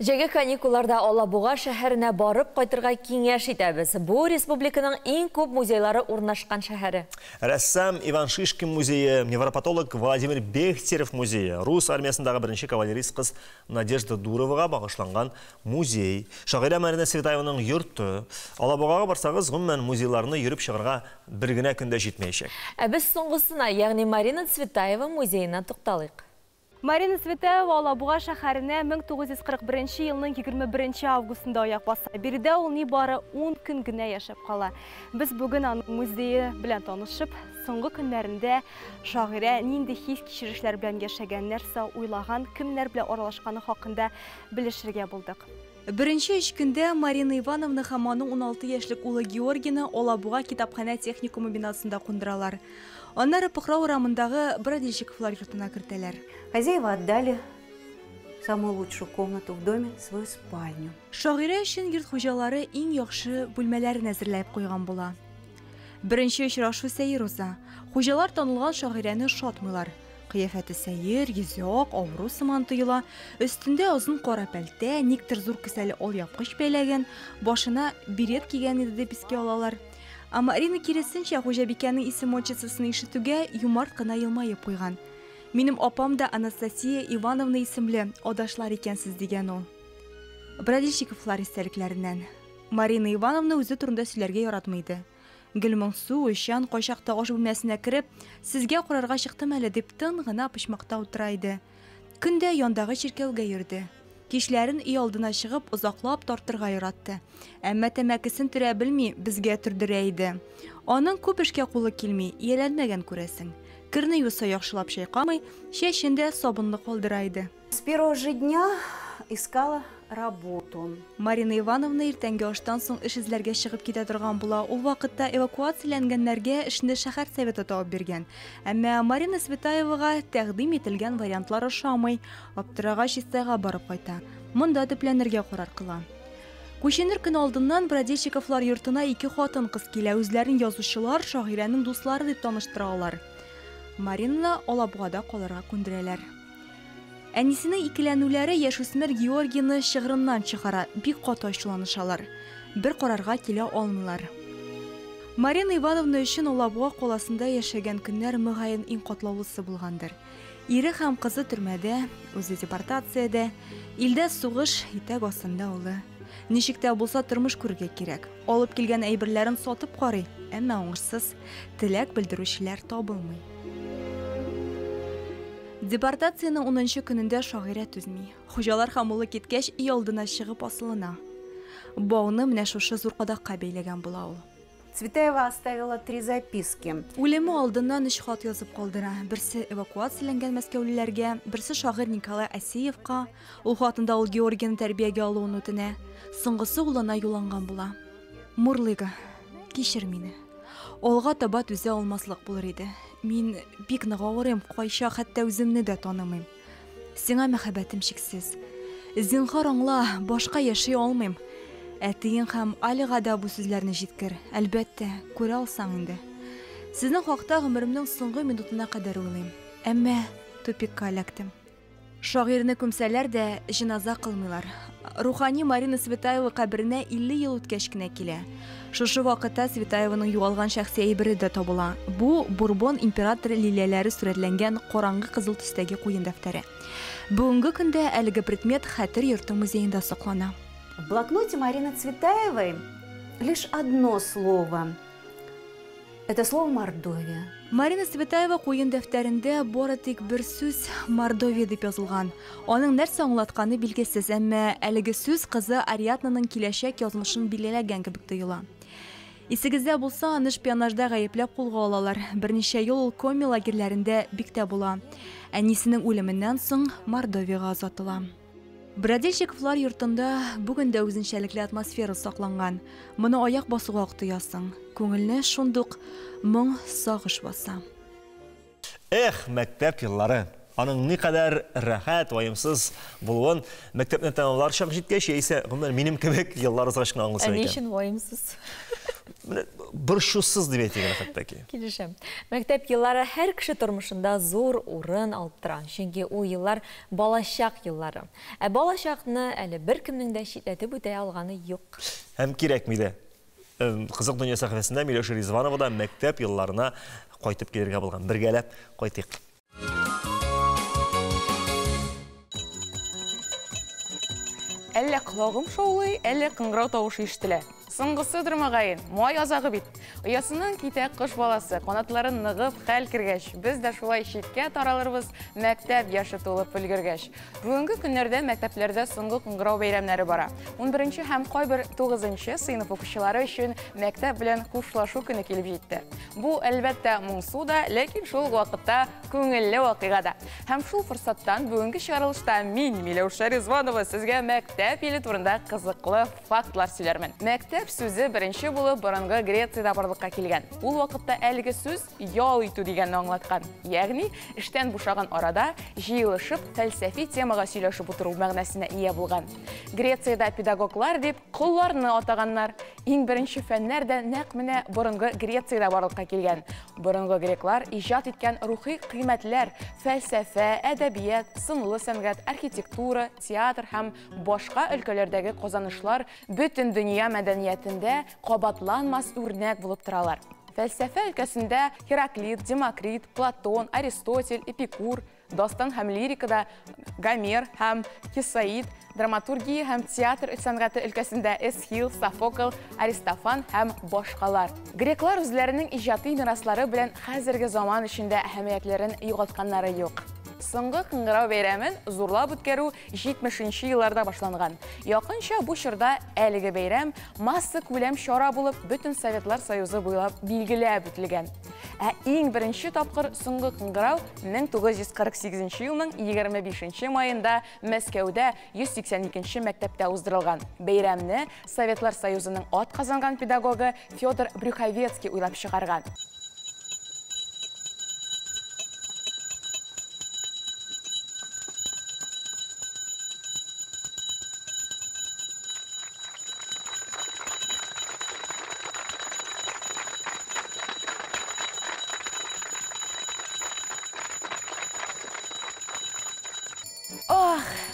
Жәге каникулларда Алабуға шәһәренә барып кайтырга киңәш итәбез. Бу республиканың иң күп музейлары урнашкан шәһәре. Рәссам Иван Шишкин музейі, невропатолог Владимир Бехтерев музейі, Рус армиясындағы бірінші кавалерист қыз Надежда Дуроваға бағышланған музей. Шағира Марина Светаеваның йорты. Алабуғаға барсағыз, ғұммен музейларыны жүріп шығырға бір генә күнде жетмейшек. Біз соңғысына, яғни Марина Цветаева музейына тоқталайық. Марина Цветаева Алабуға шәһәренә 1941 елның 21 августында аяк баса. Биредә ул ни бары 10 көн генә яшәп кала. Без бүген аның музее белән танышып, соңгы көннәрендә шагыйрә нинди хис кичерешләр белән яшәгән, нәрсә уйлаган, кемнәр белән аралашканы хакында белешергә булдык. Беренче эш көндә Марина Ивановна һәм аның 16 яшьлек улы Георгийны Алабуға китапханә техникумы бинасында кундыралар. Аннары Пықрау урамындагы Брадильщиковлар йортына кертәләр. Хозяева отдали самую лучшую комнату в доме, свою спальню. Шагыйрә өчен йорт хуҗалары иң яхшы бүлмәләрен әзерләп куйган була. Беренче очрашу сәер уза. Хуҗалар танылган шагыйрәне шатмыйлар. Кыяфәте сәер, йөзе ак, авыру сыман тоела, өстендә озын кара пәлтә, никтер зур кесәле алъяпкыч бәйләгән, башына берет кигән иде дип искә алалар. Марина киресенчә хуҗабикәнең исем-отчествосын ишетүгә юмарт кына елмаеп куйган. Минем апам да Анастасия Ивановна исемле адашлар икәнсез дигән ул. Брадильщиковлар истәлекләреннән. Марина Ивановна үзе турында сөйләргә яратмый. Гөлмансу өчен кайчакта аш бүлмәсенә кереп, сезгә карарга чыктым әле дип тын гына пычмакта утыра иде. Көндә яндагы чиркәүгә йөрде. Кишләрен өй алдына чыгып озаклап тартырга яратты. Әмма тәмәкесен төрә белми безгә төрдерә иде. Аның күп эшкә кулы килми, ияләнмәгән күрәсең. Кирне юса яхшылап чайкамый, чәчендә сабынлы калдыра иде. С первого же дня искала работу. Марина Ивановна иртәнге аштан соң эш эзләргә чыгып китә торган була. Ул вакытта эвакуацияләнгәннәргә эшне шәһәр советы табып биргән. Әмма Марина Светаевага тәкъдим ителгән вариантлар ошамый. Аптырагач Истайга барып кайта. Монда төпләнергә карар кыла. Күченер көн алдыннан Брадильщиковлар йортына 2 хатын-кыз килә. Үзләрен язучылар, шагыйрәнең дуслары дип таныштыралар. Марина Алабугада калырга күндерәләр. Әнисенең икеләнүләре яшүсмер Георгийны шыгырыннан чыгара, бик каты ачуланышалар. Бер карарга килә алмыйлар. Марина Ивановна өчен Алабуга каласында яшәгән көннәр мөгаен иң катлаулысы булгандыр. Ире һәм кызы төрмәдә, үзе депортациядә, илдә сугыш, итәк астында улы. Ничек тә булса тормыш күрергә кирәк. Алып килгән әйберләрен сатып карый, әмма уңышсыз, теләк белдерүчеләр табылмый. Депортацияның 10-нчы көнендә шагыйрә түзми. Хуҗалар һәм улы киткәч, өй алдына чыгып асылына. Бауны менә шушы зур кадакка бәйләгән була ул. Цветаева оставила 3 записки. Үлеме алдыннан 3 хат язып калдыра. Берсе эвакуацияләнгән мәскәүлеләргә, берсе шагыйрь Николай Асеевка. Ул хатында ул Георгийны тәрбиягә алуын үтенә. Соңгысы улына юлланган була. Мурлыга, кичер мине. Олга таба түзә алмаслык булыр иде. Мин бик нык авырым, кайча хәтта үземне дә танымыйм. Сиңа мәхәббәтем чиксез. Зинһар аңла, башка яши алмыйм. Әтиең һәм Алига да бу сүзләрне җиткер. Әлбәттә, күрә алсаң инде. Сезнең хакта гомеремнең соңгы минутына кадәр уйлыйм. Әмма тупикка эләктем. Шагыйрьне күмсәләр дә җиназа кылмыйлар. Рухани Марина Светаева каберенә 50 ел үткәч кенә килә. Шушы вакытта Светаеваның югалган шәхси әйбере дә табыла. Бу Бурбон императоры лилияләре сурәтләнгән караңгы кызыл төстәге куен дәфтәре. Бүгенге көндә әлеге предмет Хәтер йорты музеенда саклана. В блокноте Марины Цветаевой лишь одно слово. Это слово Мордовия. Марина Светаева куен дәфтәрендә бары тик бер сүз Мордовия дип язылган. Аның нәрсә аңлатканы билгесез, әмма әлеге сүз кызы Ариаднаның киләчәк язмышын билгеләгән кебек тоела. Исегездә булса, аны шпионажда гаепләп кулга алалар. Берничә ел ул Коми лагерьләрендә бик тә була. Әнисенең үлеменнән соң Мордовиягә озатыла. Брадильщиковлар йортында бүген дә үзенчәлекле атмосфера сакланган. Моны аяк басуга ук тоясың. Күңелне шундук моң сагыш баса. Эх, мәктәп еллары. Аның ни кадәр рәхәт, ваемсыз булуын мәктәпне тәмамлар чак җиткәч, яисә гомумән минем кебек еллар узгачны аңлыйсың икән. Ә ничек ваемсыз? борчусыз дип әйтегез хәтта. Килешәм. Мәктәп еллары һәр кеше тормышында зур урын алып тора. Чөнки ул еллар балачак еллары. Ә балачакны әле беркемнең дә читләтеп үтә алганы юк. Һәм кирәкми дә. Кызык дөнья сәхифәсендә Миләүшә Ризванова да мәктәп елларына кайтып килергә булган. Бергәләп кайтыйк. Әллә құлағым шаулый, әллә қыңғырау тауышы ишетелә. Соңгысы дырмагайын, май азагы бит. Оясының китәк кыш баласы канатларын ныгып хәл кергәч, без дә шулай читкә таралырбыз, мәктәп яшы тулып өлгергәч. Бүгенге көннәрдә мәктәпләрдә соңгы кыңгырау бәйрәмнәре бара. 11 һәм кайбер 9 сыйныф укучылары өчен мәктәп белән хушлашу көне килеп җитте. Бу әлбәттә моңсу да, ләкин шул вакытта күңелле вакыйга да. Һәм шул форсаттан бүгенге чыгарылышта мин, Миләүшә Ризванова, сезгә мәктәп елы турында кызыклы фактлар сөйләрмен. Мәктәп сүзе беренче булып борынгы Грециядә барлыкка килгән. Ул вакытта әлеге сүз ял итү дигәнне аңлаткан. Ягъни эштән бушаган арада җыелышып фәлсәфи темага сөйләшеп утыру мәгънәсенә ия булган. Грециядә педагоглар дип кулларны атаганнар. Иң беренче фәннәр дә нәкъ менә борынгы Грециядә барлыкка килгән. Борынгы греклар иҗат иткән рухи кыйммәтләр, фәлсәфә, әдәбият, сынлы сәнгать, архитектура, театр һәм башка өлкәләрдәге казанышлар бөтен дөнья мәдәниятендә кабатланмас үрнәк булып торалар. Фәлсәфә өлкәсендә Хераклит, Демокрит, Платон, Аристотель, Эпикур, дастан һәм лирикада Гомер һәм Хесаид, драматургия һәм театр сәнгате өлкәсендә Эсхил, Софокл, Аристофан һәм башкалар. Греклар үзләренең иҗади мираслары белән хәзерге заман эчендә әһәмиятләрен югалтканнары юк. Соңгы кыңгырау бәйрәмен зурлап үткәрү 70-нче елларда башланган. Якынча бу чорда әлеге бәйрәм масса күләм чара булып, бөтен Советлар Союзы буйлап билгеләп үтелгән. Ә иң беренче тапкыр соңгы кыңгырау 1948 елның 25 маенда Мәскәүдә 182 мәктәптә уздырылган. Бәйрәмне Советлар Союзының атказанган педагогы Федор Брюховецкий уйлап чыгарган.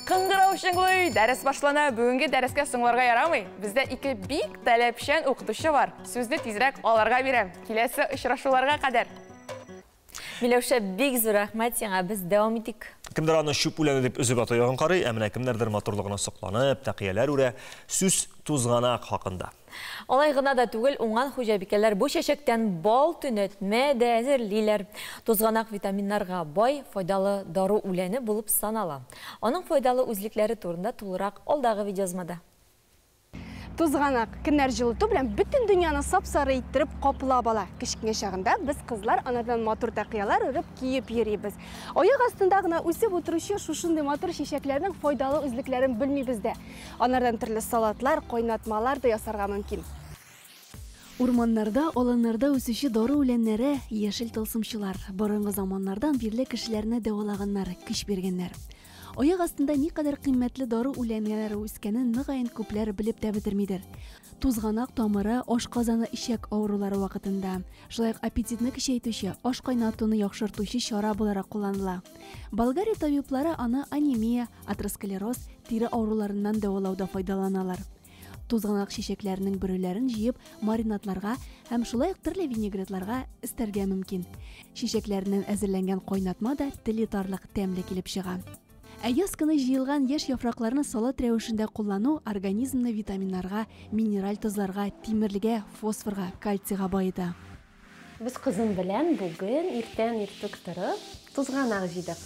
Кыңгырау шыңлый, дәрес башлана, бүгінгі дәрескә соңларга ярамый. Бездә ике бик таләпчән укытучы бар. Сүзне тизрәк аларга бирәм. Киләсе очрашуларга кадәр. Миләүшә, бик зур рәхмәт сиңа, без дәвам итик. Кемдер аны шүп үләне дип өзеп атаяган карый, ә менә кемнәрдер матурлыгына сокланып, тәкыяләр үрә, сүз тузганак хакында. Алай гына да түгел, уңган хуҗабикәләр бу чәчәктән бал төнәтмә дә әзерлиләр. Тузганак витаминнарга бай, файдалы дару үләне булып санала. Аның файдалы үзлекләре турында тулырак алдагы видеозмада. Тузганак көннәр җылыту белән бөтен дөньяны сап-сары иттереп каплап ала. Кичкенә чагында без кызлар анадан матур тәкыялар өреп киеп йөрибез. Аяк астында гына үсеп утыручы шушындый матур чәчәкләрнең файдалы үзлекләрен белмибез дә. Анардан төрле салатлар, кайнатмалар да ясарга мөмкин. Урманнарда, аланнарда үсүче дары үләннәре яшел тылсымчылар. Борынгы заманнардан бирле кешеләрне дәвалаганнар, көч биргәннәр. Аяк астында никадәр кыйммәтле дары үләннәре үскәнен ныгаен күпләр белеп тә бетермидер. Тузганак тамыры ашказаны ишәк авырулары вакытында, шулай ук аппетитны көчәйтүче, аш кайнатуны яхшыртучы чара буларак кулланыла. Болгария табиблары аны анемия, атеросклероз, тире авыруларыннан дәвалауда файдаланалар. Тузганак чәчәкләренең бөреләрен җыеп маринатларга һәм шулай ук төрле винегретларга өстәргә мөмкин. Чәчәкләреннән әзерләнгән кайнатма да тел йотарлык тәмле килеп чыга. Яз көне җыелган яшь яфракларны салат рәвешендә куллану организмны витаминнарга, минераль тозларга, тимергә, фосфорга, кальцийга байыта. Без кызым белән бүген иртән иртүк торып тузганак җыйдык.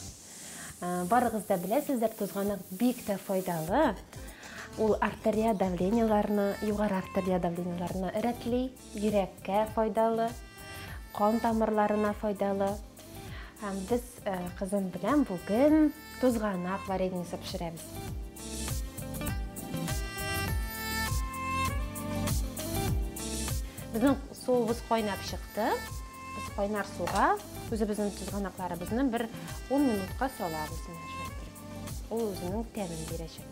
Барыгыз да беләсезләр, тузганак бик тә файдалы. Ул артерия давленияларны, югары артерия давленияларны рәтли, йөрәккә файдалы, кан тамырларына файдалы. Һәм без кызым белән бүген тузганак вареньесы пешерәбез. Безнең суыбыз кайнап чыкты. Без кайнар суга үзебезнең тузганакларыбызны 10 минутка салабыз. Ул үзенең тәмен бирәчәк.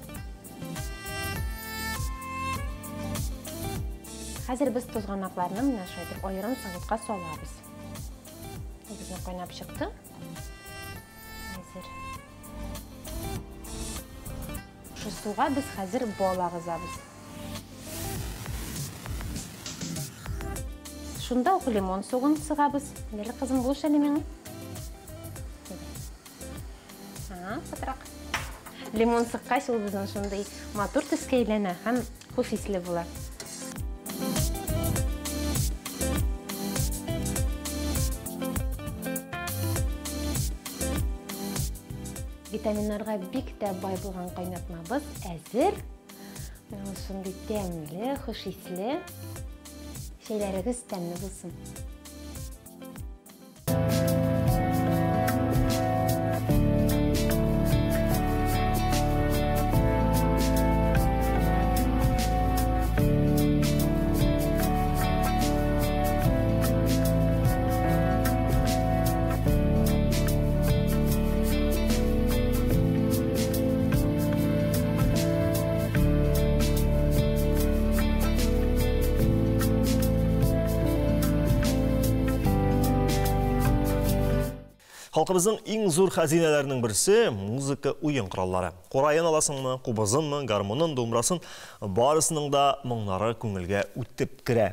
Хәзер без тузганакларны менә шулай аерым савытка салабыз. Безне кайнап чыкты. Хәзер. Шу суга без хәзер бал агызабыз. Шунда ук лимон сугын сыгабыз. Нәле кызым булыш әле миңа? Патрак. Лимон сыккач ул безнең шундай матур төскә әйләнә һәм хуш исле була. Витаминнарга бик тә бай булган кайнатмабыз әзер. Менә шундый тәмле, хуш исле. Şeyləriniz təmli bulsun. Халқымыздың ең зор хазинелерінің бірісі музыка ойын құраллары. Қорайын аласыңмы, қобызынмы, гармонын, домбырасын барысының да мұңнары көңілге үттіп кірі.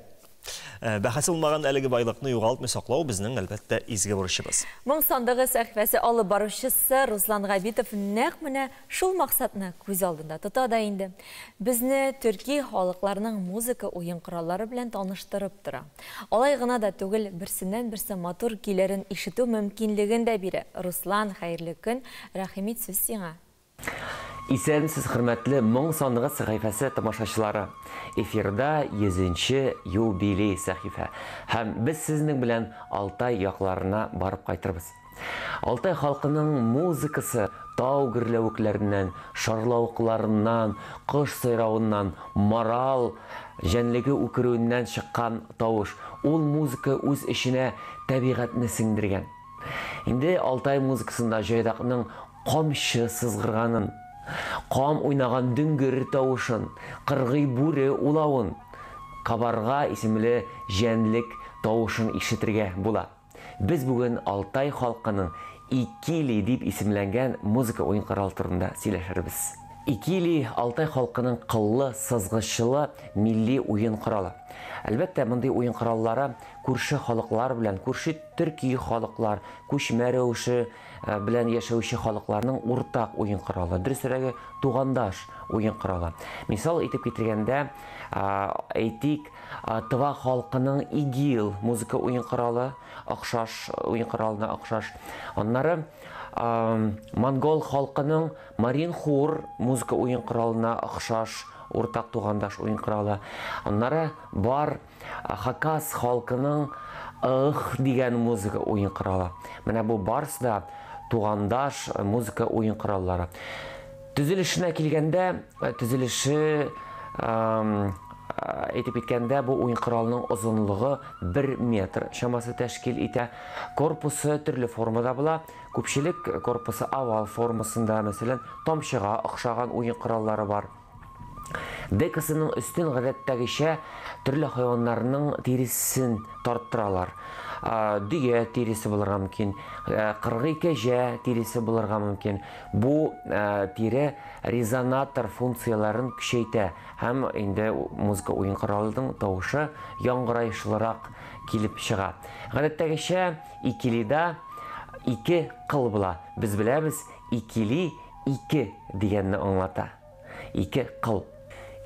Бәхәсі olмаған әлігі байлықны юғалтмай сақлау біздің әлбәтті изге бұрышыбыз. Мұң сандығы сәхифәсі алып барушысы Руслан Ғабитов нәқ міне шул мақсатны көз алдында тұтада енді. Бізні Түрки халықларының музыка ойын құраллары білән таныштырып тұра. Олай ғына да түгіл бірсінен бірсі матур күйлерін ишету мүмкинлігін дә бире. Руслан, хәйрлі күн, рахимет сөз сиңа. Исәнсіз хөрмәтле моң сандығы сәхифәсе тамашачылары. Эфирда 100-нче юбилей сәхифә. Һәм біз сезнең белән Алтай якларына барып кайтырбыз. Алтай халкының музыкасы тау гөрләвекләреннән, шарлавыкларыннан, кош сайравыннан, марал җәнлеге үкерүеннән чыккан тавыш. Ул музыка үз эченә табигатьне сеңдергән. Инде Алтай музыкасында җайдакның камчы сызгырганын, Қам ойнаған дүңгір тауышын, қырғый бүре улауын, қабарға исемлі жәнлік тауышын ишетірге була. Біз бүгін Алтай халқының Икили дип исемләнгән музыка ойын құрал турында сөйләшербез. Икили Алтай халқының қыллы, сызгычлы милли ойын құралы. Әлбәттә, мондый ойын кораллары күрше халыклар белән, күрше төрки халыклар, күчмә рәвеше белән яшәүче халыкларның уртак ойын коралы, дөресрәге тугандаш ойын коралы. Мисал итеп китергәндә, әйтик, Тыва халкының Игил музыка ойын коралы, охшаш ойын коралына охшаш. Аннары Монгол халкының Маринхур музыка ойын коралына охшаш, уртак тугандаш ойын коралы. Аннары бар Хакас халкының дигән музыка ойын коралы. Менә бу барысы да тугандаш музыка ойын кораллары. Төзелешенә килгәндә, төзелеше әйтеп иткәндә, бу ойын коралының озынлыгы 1 метр шамасы тәшкил итә. Корпусы төрле формада була. Күпчелек корпусы овал формасында, мәсәлән, тамчыга охшаган ойын кораллары бар. Декасының өстен гадәттәгечә төрле хайваннарның тиресен тарттыралар. Дөя тиресе булырга мөмкин, кыргый кәҗә тиресе булырга мөмкин. Бу тире резонатор функцияларын көчәйтә һәм инде музыка ойын коралының тавышы яңгырайышлырак килеп чыга. Гадәттәгечә икилида 2 кыл була. Без беләбез, икили 2 дигәнне аңлата. 2 кыл.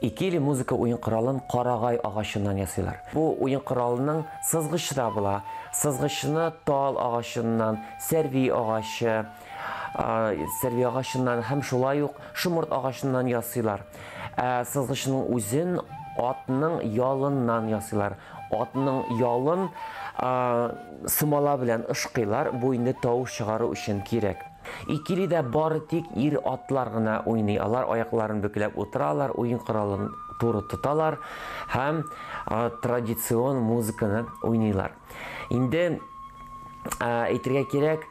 Икили музыка ойын коралын карагай агачыннан ясыйлар. Бу ойын коралының сызгычы да була. Сызгычны тал агачыннан, сәрви агачыннан һәм шулай ук шымырт агачыннан ясыйлар. Сызгычның үзен атның ялыннан ясыйлар. Атның ялын сымала белән ышкыйлар, бу инде тавыш чыгару өчен кирәк. Икилидә бары тик ир атлар гына уйный алар, аякларын бөкләп утыралар, ойын коралын туры тоталар һәм традицион музыканы уйныйлар. Инде әйтергә кирәк,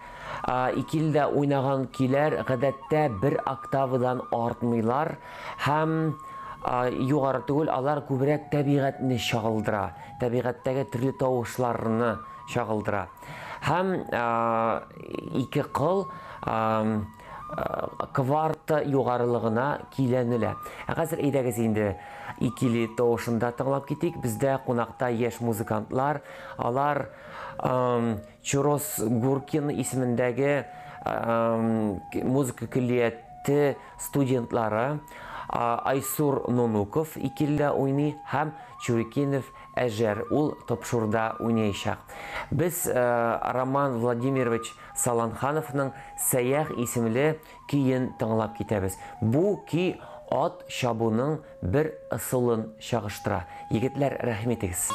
икилидә уйнаган көйләр гадәттә 1 октавадан артмыйлар һәм югары түгел, алар күбрәк табигатьне чагылдыра, табигатьтәге төрле тавышларны чагылдыра. Һәм ике кыл кварта югарылыгына киләнелә. Хәзер әйдәгез инде икили тавышында тыңлап китик. Бездә кунакта яшь музыкантлар, алар Чурос Гуркин исемендәге музыка көллияте студентлары Айсур Нонуков икилдә уйный һәм Чурикинов Әжәр ул топшурда уйнаячак. Без Роман Владимирович Саланхановның Сәях исемле көен тыңлап китәбез. Бу ки ат чабуның бер ысулын чагыштыра. Егетләр, рәхмәт итегез.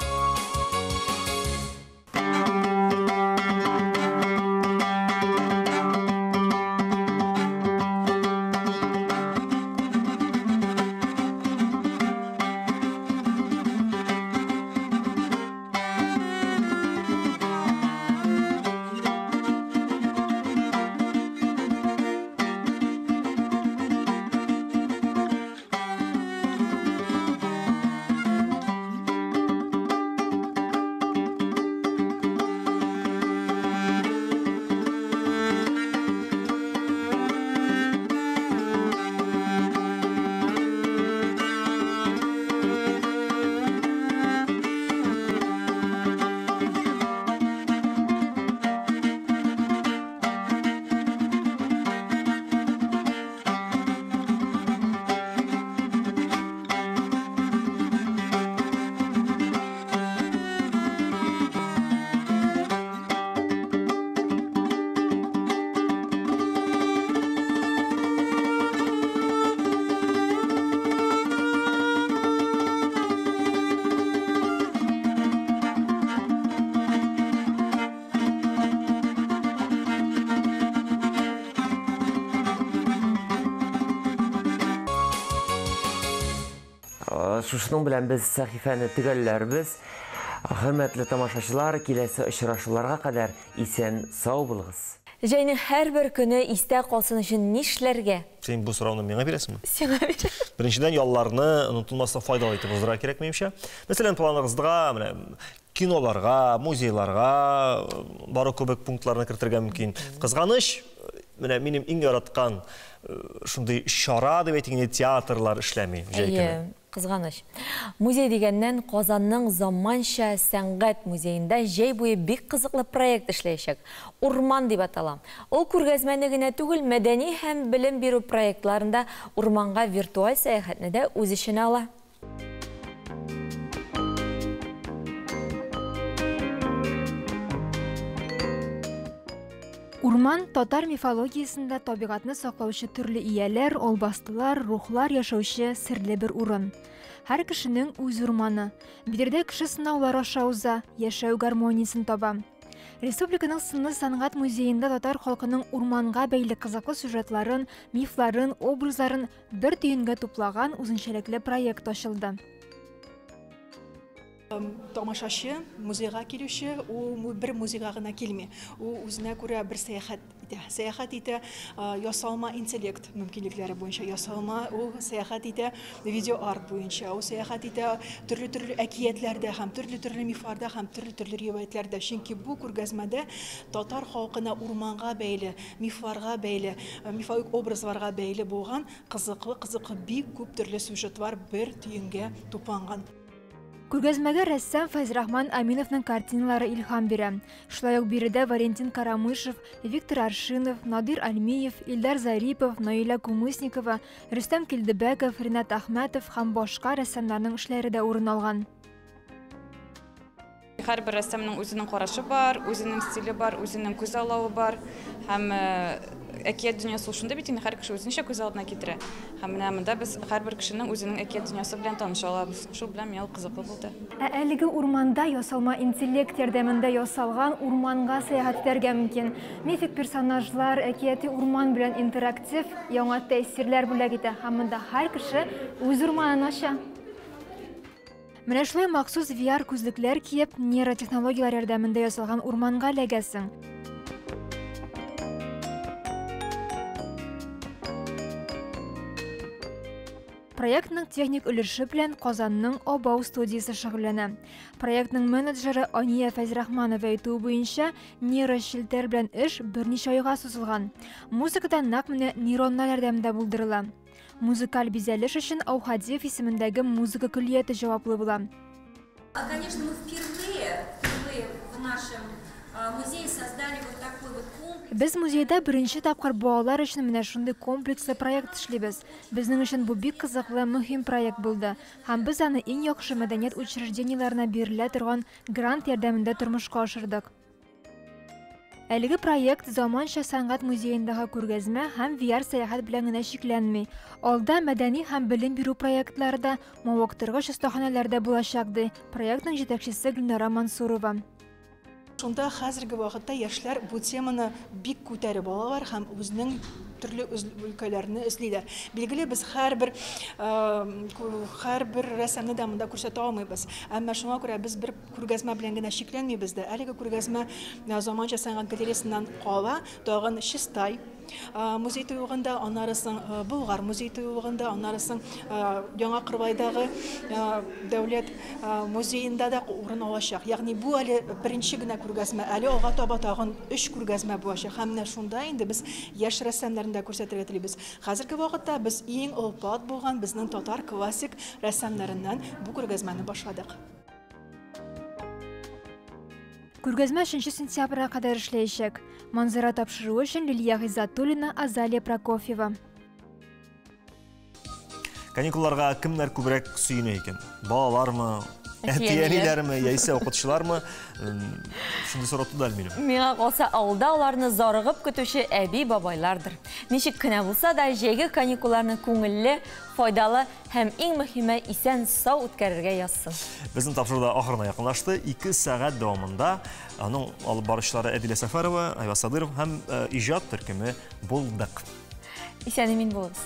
Шушының белән без сәхифәне төгәлләрбез. Хөрмәтле тамашачылар, киләсе очрашуларга кадәр исән сау булыгыз. Және һәрбер көне истә калсын өчен нишләргә? Сен бу сорауны миңа бирәсеңме? Сиңа бирәм. Беренчедән, ялларны онытылмаслык файдалы итеп уздыра кирәкмәемчә. Мәсәлән, планыгызга, менә киноларга, музейларга бары күбек пунктларны кертергә мөмкин. Кызганыч, менә минем иң яраткан шундый шара дип әйтгән театрлар эшләми җәйкене. Кызганыч. Музей дигәннән Казанның заманча сәнгать музейында җәй буе бик кызыклы проект эшләячәк. Урман дип атала. Ул күргәзмәне генә түгел, мәдәни һәм белем бирү проектларында урманга виртуаль сәяхәтне дә үз иченә ала. Урман татар мифологиясында табигатны саклаучы төрле ияләр, албастылар, рухлар яшаучы серле бер урын. Һәр кешенең үз урманы. Бидердә кеше сынаулар аша уза, яшәү гармониясын таба. Республиканың сынлы сәнгать музейында татар халкының урманга бәйле кызыклы сюжетларын, мифларын, образларын бер төенгә туплаган үзенчәлекле проект ачылды. Тамашачы, музейга килүче, ул бер музейга гына килми. Ул үзенә күрә бер сәяхәт итә, ясалма интеллект мөмкинлекләре буенча, ясалма ул сәяхәт итә видео арт буенча, ул сәяхәт итә төрле әкиятләрдә һәм төрле мифларда һәм төрле риваятләрдә. Чөнки бу күргәзмәдә татар халкына урманга бәйле, мифларга бәйле, мифологик образларга бәйле булган кызыклы бик күп төрле сюжетлар бер төенгә тупланган. Күргәзмәгә рәссам Файзрахман Аминовның картиналары илһам бирә. Шулай ук биредә Валентин Карамышев, Виктор Аршинов, Надир Альмиев, Илдар Зарипов, Наиля Кумысникова, Рөстәм Килдебәков, Ринат Ахмәтов һәм башка рәссамнарның эшләре дә урын алган. Һәрбер рәссамның үзенең карашы бар, үзенең стиле бар, үзенең күз алуы бар. Һәм әкият дөньясы шунда бит инде һәр кеше үзенчә күз алдына китерә. Һәм менә монда без һәрбер кешенең үзенең әкият дөньясы белән таныша алабыз. Шул белән миңа кызыклы булды. Әлеге урманда ясалма интеллект ярдәмендә ясалган урманга сәяхәт итәргә мөмкин. Мифик персонажлар, әкияти урман белән интерактив, яңа тәэсирләр бүләк итә. Һәм монда һәр кеше үз урманын ача. Менә шулай махсус VR күзлекләр киеп, нейротехнологиялар ярдәмендә ясалган урманга эләгәсең. Проектның техник өлеше белән Казанның Обау студиясы шөгыльләнә. Проектның менеджеры Ания Фәзрахманова әйтүе буенча, нейрошелтер белән эш берничә айга сузылган. Музыкада нәкъ менә нейроннар ярдәмендә булдырыла. Музыкаль бизәлеш өчен Аухадиев исемендәге музыка көллияте җаваплы була. Конечно, мы впервые в нашем музее создали вот такой вот комплекс. Без музейда беренче тапкыр балалар өчен менә шундый комплекслы проект эшлибез. Безнең өчен бу бик кызыклы, мөһим проект булды. Һәм без аны иң яхшы мәдәният учреждениеләренә бирелә торган грант ярдәмендә тормышка ашырдык. Әлеге проект заманча сәнгать музеендагы күргәзмә һәм VR сәяхәт белән генә шикләнми. Алда мәдәни һәм белем бирү проектлары да, мавыктыргыч остаханәләрдә булачак ди. Проектның җитәкчесе Гөлнара Мансурова. Шунда хәзерге вакытта яшьләр бу теманы бик күтәреп алалар һәм үзенең төрле өлкәләрне эзлиләр. Билгеле, без һәрбер рәсемне дә монда күрсәтә алмыйбыз. Әмма шуңа күрә без бер күргәзмә белән генә шикләнмибез дә. Әлеге күргәзмә заманча сәнгать галереясыннан кала, тагын Чистай музей тыюлыгында, анарысын Болгар музей тыюлыгында, анарысын Яңа Кырбайдагы дәүләт музеенда да урын алачак. Ягъни бу әле беренче генә күргәзмә, әле алга таба тагын 3 күргәзмә булачак. Һәм менә шунда инде без яшь рәссамнарны күрсәтергә телибез. Хәзерге вакытта без иң олпат булган безнең татар классик рәссамнарыннан бу күргәзмәне башладык. Күргәзмә 3 сентябрьгә кадәр эшләячәк. Манзара тапшыруы өчен Лилия Гыйзатуллина, Азалия Прокофьева. Каникулларга кемнәр күбрәк сөенә икән? Балалармы, әтиәниләрме, яисә укытучылармы? Шундый сорау туды минем. Миңа калса, авылда аларны зарыгып көтүче әби бабайлардыр. Ничек кенә булса да, җәйге каникулларны күңелле, файдалы һәм иң мөһиме исән сау үткәрергә язсын. Безнең тапшыруда ахырына якынлашты. 2 сәгать дәвамында аның алып барышлары Әдилә Сәфәрова, Айва Садыров һәм иҗат төркеме булдык. Исән-имин булыгыз.